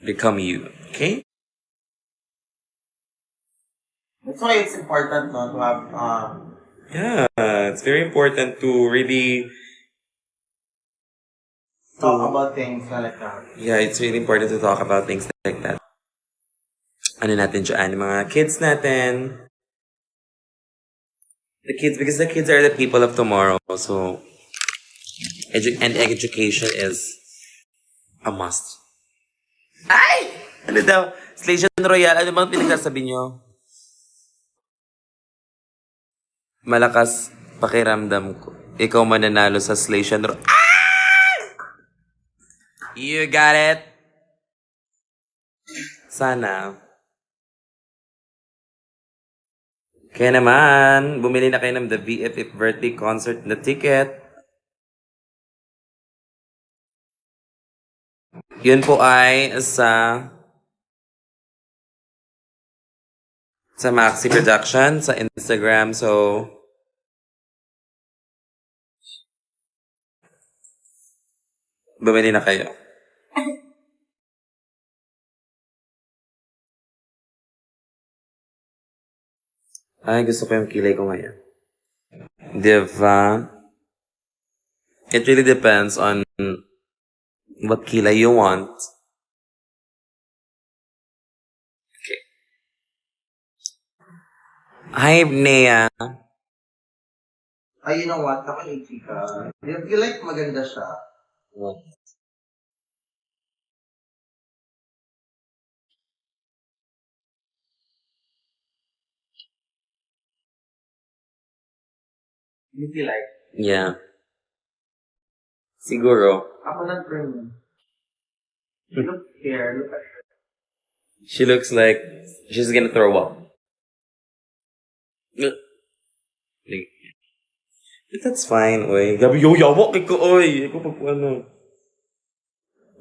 become you. Okay? That's why it's important no, to have... Yeah, it's very important to really, talk about things like that. yeah, it's really important to talk about things like that. Ano natin dyan, mga kids natin. The kids, because the kids are the people of tomorrow. So, education is a must. Ay! Ano daw? Station Royale, ano bang pinagsasabi nyo? Malakas pakiramdam ko. Ikaw mananalo sa Station Royale. Ah! You got it? Sana. Kaya naman, bumili na kayo ng the VFF birthday concert na ticket. Yun po ay sa Maxi Production sa Instagram. So, bumili na kayo. Ay, gusto ko yung kilay ko ngayon. Diba? It really depends on what kilay you want. Okay. Hi, Nea. Ay, you know what? Nakalichi ka. You feel like maganda siya. You feel like? Yeah. Siguro. Ako nag-bring. You look scared. Look at her. She looks like she's gonna throw up. Like, but that's fine, oy. Gabi, yo, yawak ko, oy. Ikaw pag ano.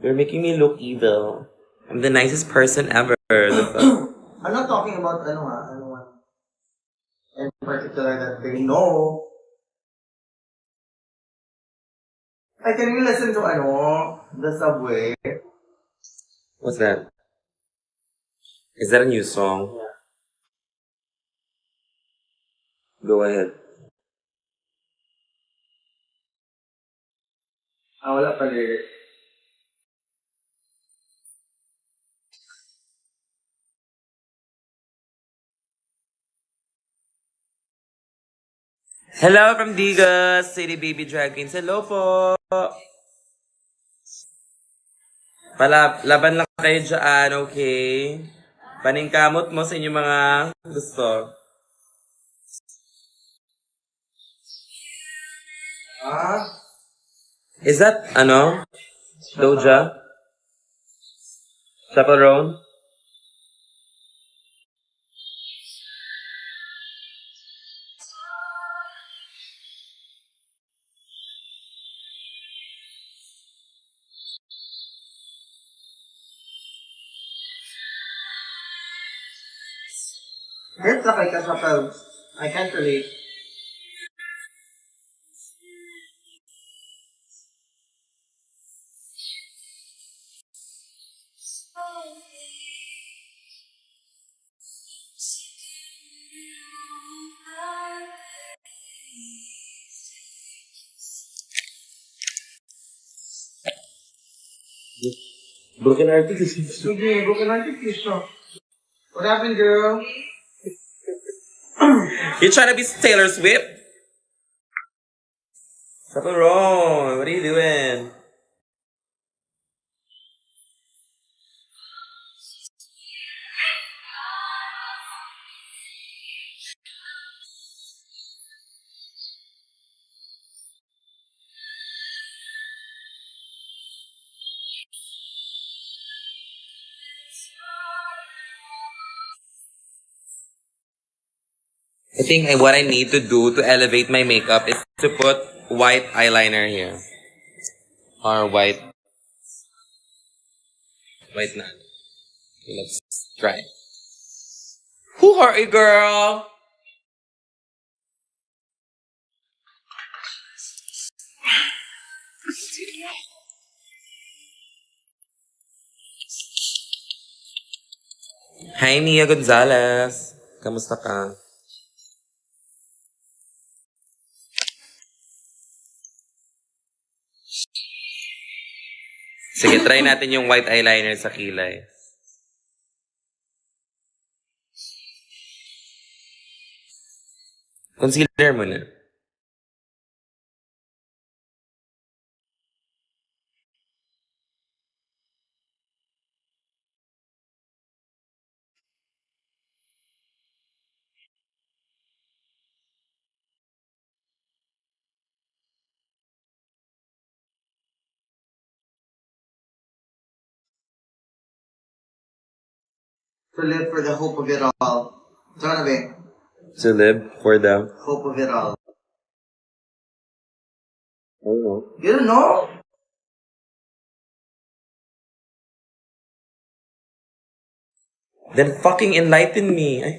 You're making me look evil. I'm the nicest person ever. I'm not talking about anyone in particular that they know. I can you listen to the subway. What's that? Is that a new song? Go ahead. Wala pa lyrics. Hello from Digas, City Baby Drag Queens. Hello po. Laban lang kayo dyan, okay? Paningkamot mo sa inyong mga gusto. Is that, Doja? Chaperone? Here's the kay Kasapel. I can't relate. Broken artist. Sige, broken hearted fish, no? What happened, girl? You trying to be Taylor Swift? Chaperone, what are you doing? I think what I need to do to elevate my makeup is to put white eyeliner here. Or white na. Okay, let's try. Who are you, girl? Hi, Nia Gonzalez. Kamusta ka? Sige, try natin yung white eyeliner sa kilay. Concealer mo na. To live for the hope of it all. Sana be? To live for the... Hope of it all. I don't know. You don't know? Then fucking enlighten me. Ay.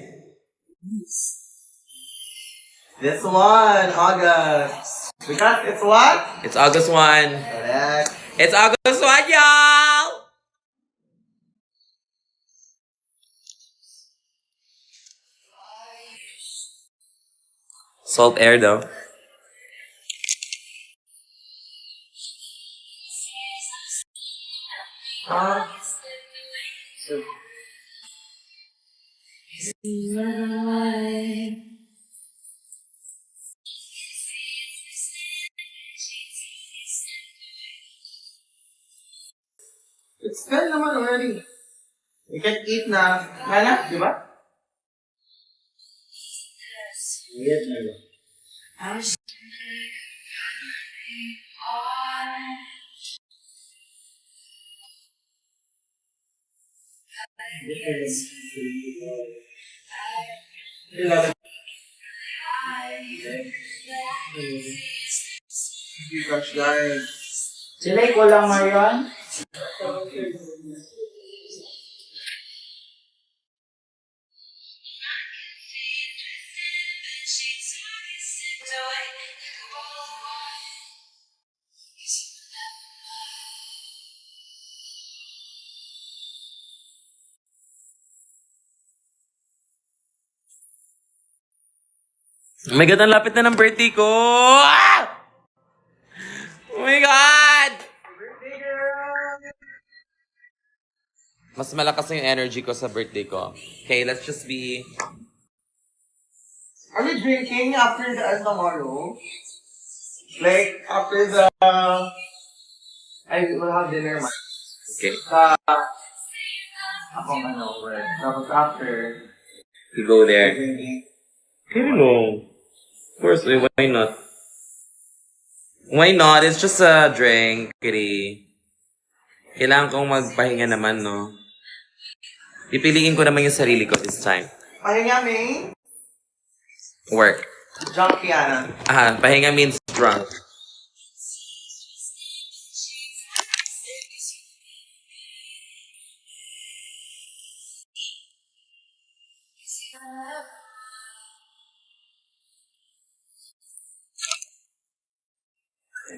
This one, August. Because it's what? It's August 1. Correct. It's August 1, y'all! Salt air, though. It's 10 naman already. You can eat na. Nana, di ba? Yes, Gosh, guys. Sila ko lang ngayon. Oh my God, ang lapit na ng birthday ko! Ah! Oh my God! Mas malakas na yung energy ko sa birthday ko. Okay, let's just be... Are we drinking after the tomorrow? Like, after the... I will have dinner, man. Okay. Ako, work. Tapos after, You go there. drinking. I don't know. Of course, why not? Why not? It's just a drink, kitty. Kailangan kong magpahinga naman, no? Pipiliin ko naman yung sarili ko this time. Pahinga, May. Work. Junkie, Ana. Pahinga means drunk.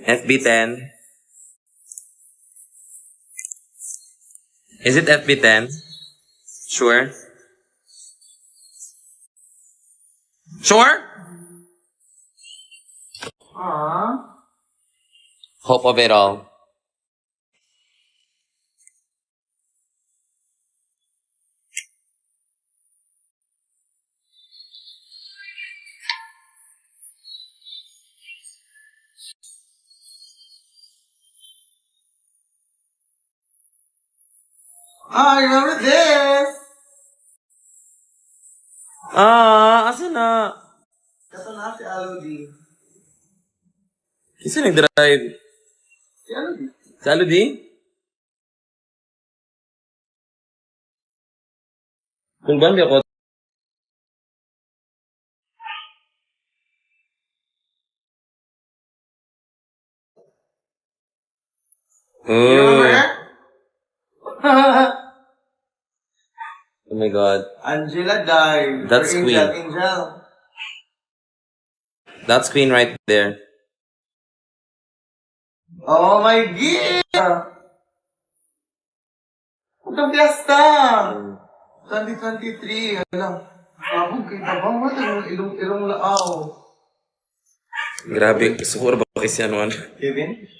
FB10. Is it FB10? Sure? Sure? Aww. Hope of it all. I remember this! Asa na? Kaso na si Alodi. Kasi nag-drive. Si Alodi. Sa Aludi? Kung ba ako? You remember her? Oh my God. Angela died. That's Or Queen. Angel. That's Queen right there. Oh my God! Itong fiesta! 2023. Alam. Abog kay Tabang. What ang ilong laaw? Grabe. Siguro ba kasi ano? Kevin?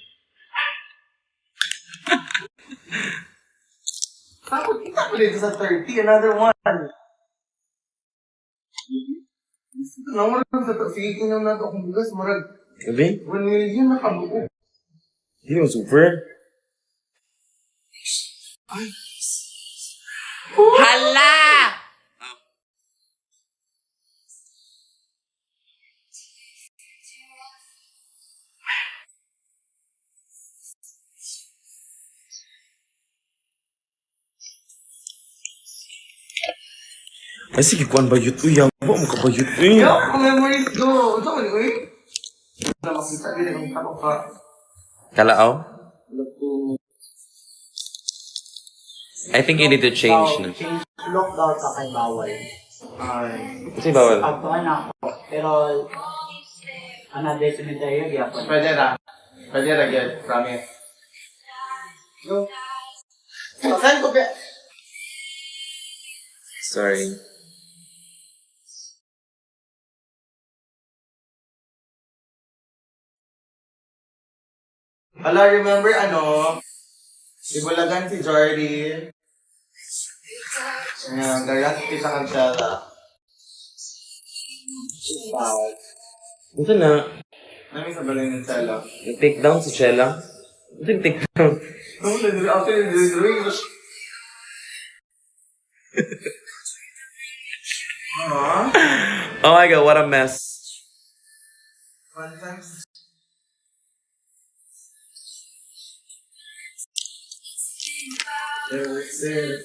Tapos kita ko dito sa 30. Another one. Naman sa sige kinang nato akong bugas. Marag Grabe? 1 million nakabuo. Hindi mo super. Hala! Ay, sige, kuhan ba yun? Uy, yawa mo ka ba yun? Uy! Yo, memories go. Ito mo ni uy. Na makita din ang tako ka. Kalaaw? Look I think you need to change na. Change look daw sa kay bawal. Ay. Kasi bawal. Pagtuan ako. Pero, another cemetery, di ako. Pwede na. Pwede na, get. Promise. Go. Saan ko ba? Sorry. Ala, remember ano? Si Bulagan si Jordy. Ayan, kaya kita kang tsala. Bawal. Ito na. Namin sa balay ng tsala. Take down si Chella. Ito yung take down. After the ring was... Oh my god, what a mess. One time.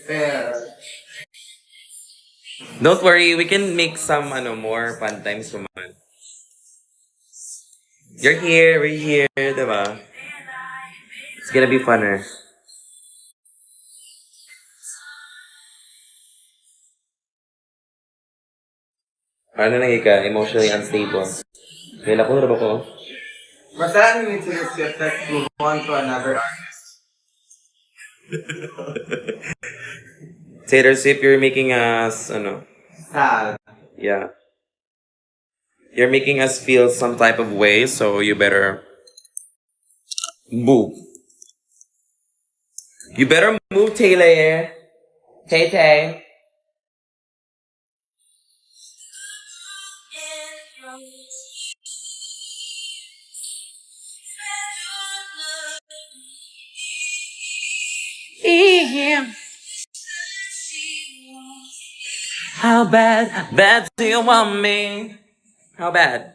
Fair. Don't worry, we can make some more fun times naman. You're here, we're here, diba? It's gonna be funner. Ano nang ika? Emotionally unstable. May nakularo ba ko? But that means it's just that move on to another artist. Taylor Swift, you're making us, Sad. yeah. You're making us feel some type of way, so you better move. You better move, Taylor. Tay. How bad do you want me? How bad?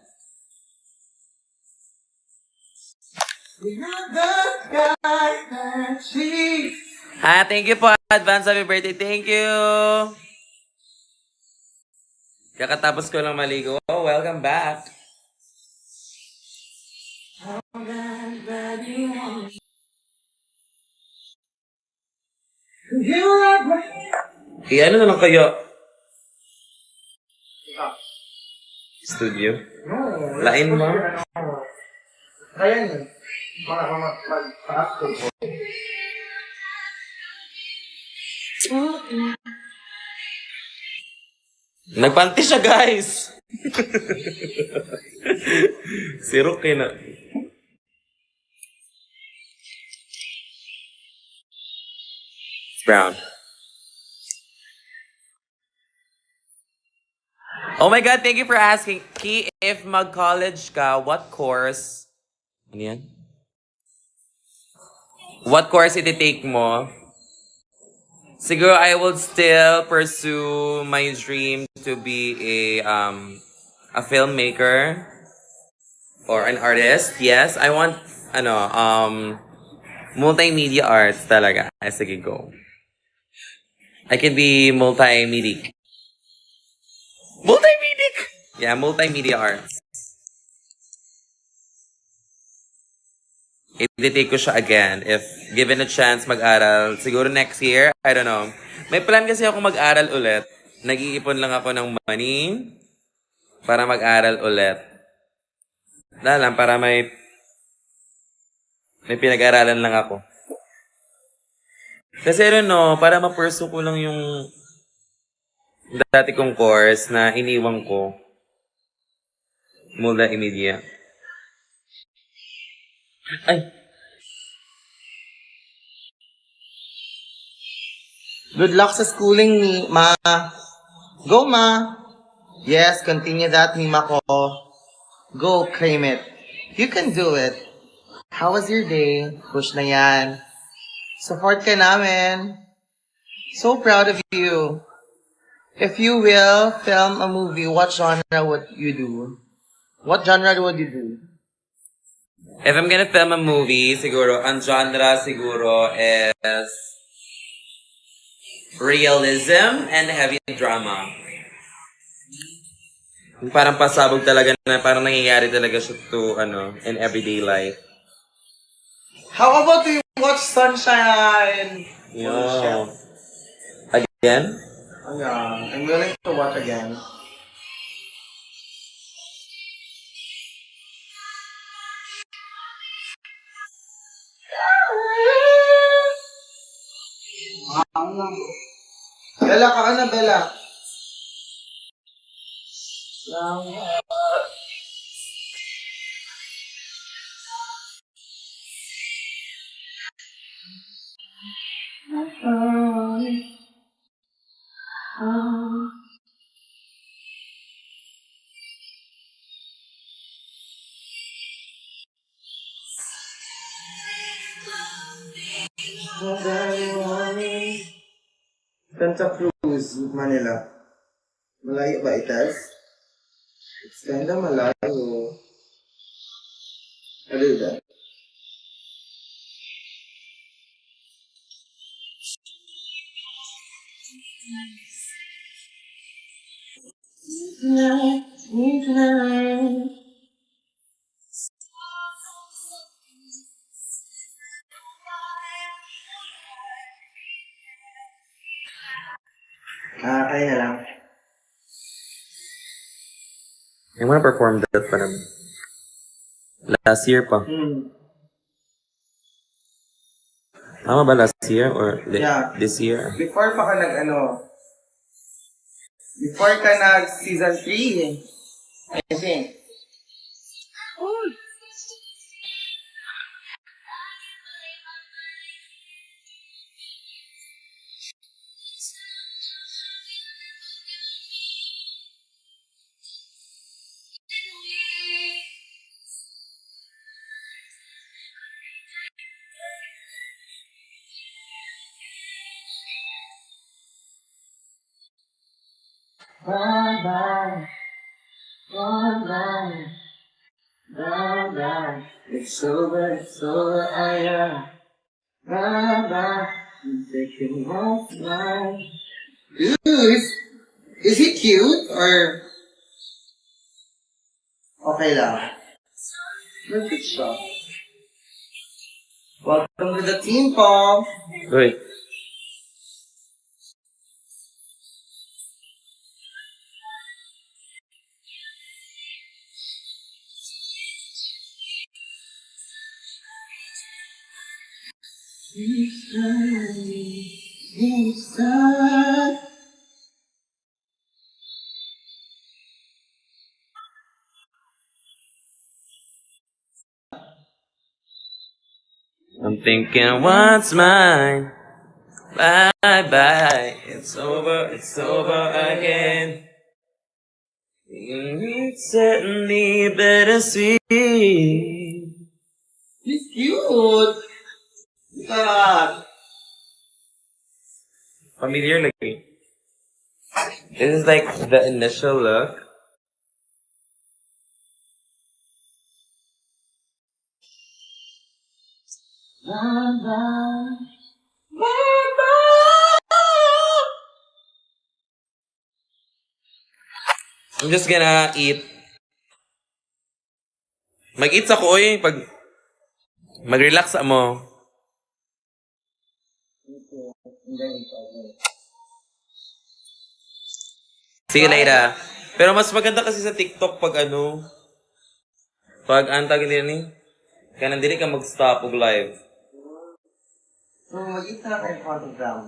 Thank you po. Advance happy birthday. Thank you. Kakatapos ko lang maligo. Oh, welcome back. Ano na lang kayo? Studio? Lain mo? Ayan yun. Mag-pa-after ko. Nagpanty siya, guys! Si Rookie na. Brown. Oh my God, thank you for asking. Ki, if mag-college ka, what course? Ano yan? What course iti-take mo? Siguro I will still pursue my dream to be a filmmaker or an artist. Yes, I want multimedia arts talaga. Sige, go. I can be multimedia. Multimedia? Yeah, multimedia arts. I-take ko siya again. If given a chance mag-aral, siguro next year, I don't know. May plan kasi ako mag-aral ulit. Nag-iipon lang ako ng money para mag-aral ulit. Lang, para may pinag-aralan lang ako. Kasi I don't know, para ma-pursue ko lang yung dati kong course na iniwang ko. Multimedia. Ay, Good luck sa schooling ni Ma. Go, Ma. Yes, continue that, Mima ko. Go, claim it. You can do it. How was your day? Push na yan. Support ka namin. So proud of you. If you will film a movie, what genre would you do? What genre would you do? if I'm gonna film a movie, siguro, ang genre siguro is realism and heavy drama. Yung parang pasabog talaga na parang nangyayari talaga siya to, in everyday life. How about we watch Sunshine? Yeah. Again? Oh, yeah, I'm willing to watch again. Bella, ka na, Bella. Santa Cruz, Manila. Malayo ba itas? It's kinda malayo. Ano ba? Kaya na lang. I wanna perform that pa naman. Last year pa. Tama ba last year or Yeah. this year? Before pa ka before ka nag season 3, I think. Bye-bye. Bye-bye. Bye-bye. It's over, Bye-bye. I'm taking off my... Dude, is he cute or... Okay lang. Look at siya. Welcome to the team, Paul. Wait. I'm thinking what's mine. Bye bye. It's over again. It's certainly bittersweet. He's cute. God. Familiar lagi. This is like the initial look. I'm just gonna eat. Mag-eat ako pag mag-relax mo. See you later. Pero mas maganda kasi sa TikTok pag pag antag din ni, kanang dili ka mag-stop og live. So, mag-eat na kayo in front of them.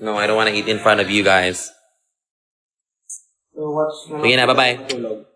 No, I don't want to eat in front of you guys. So, watch na Sige na, bye-bye. tulog.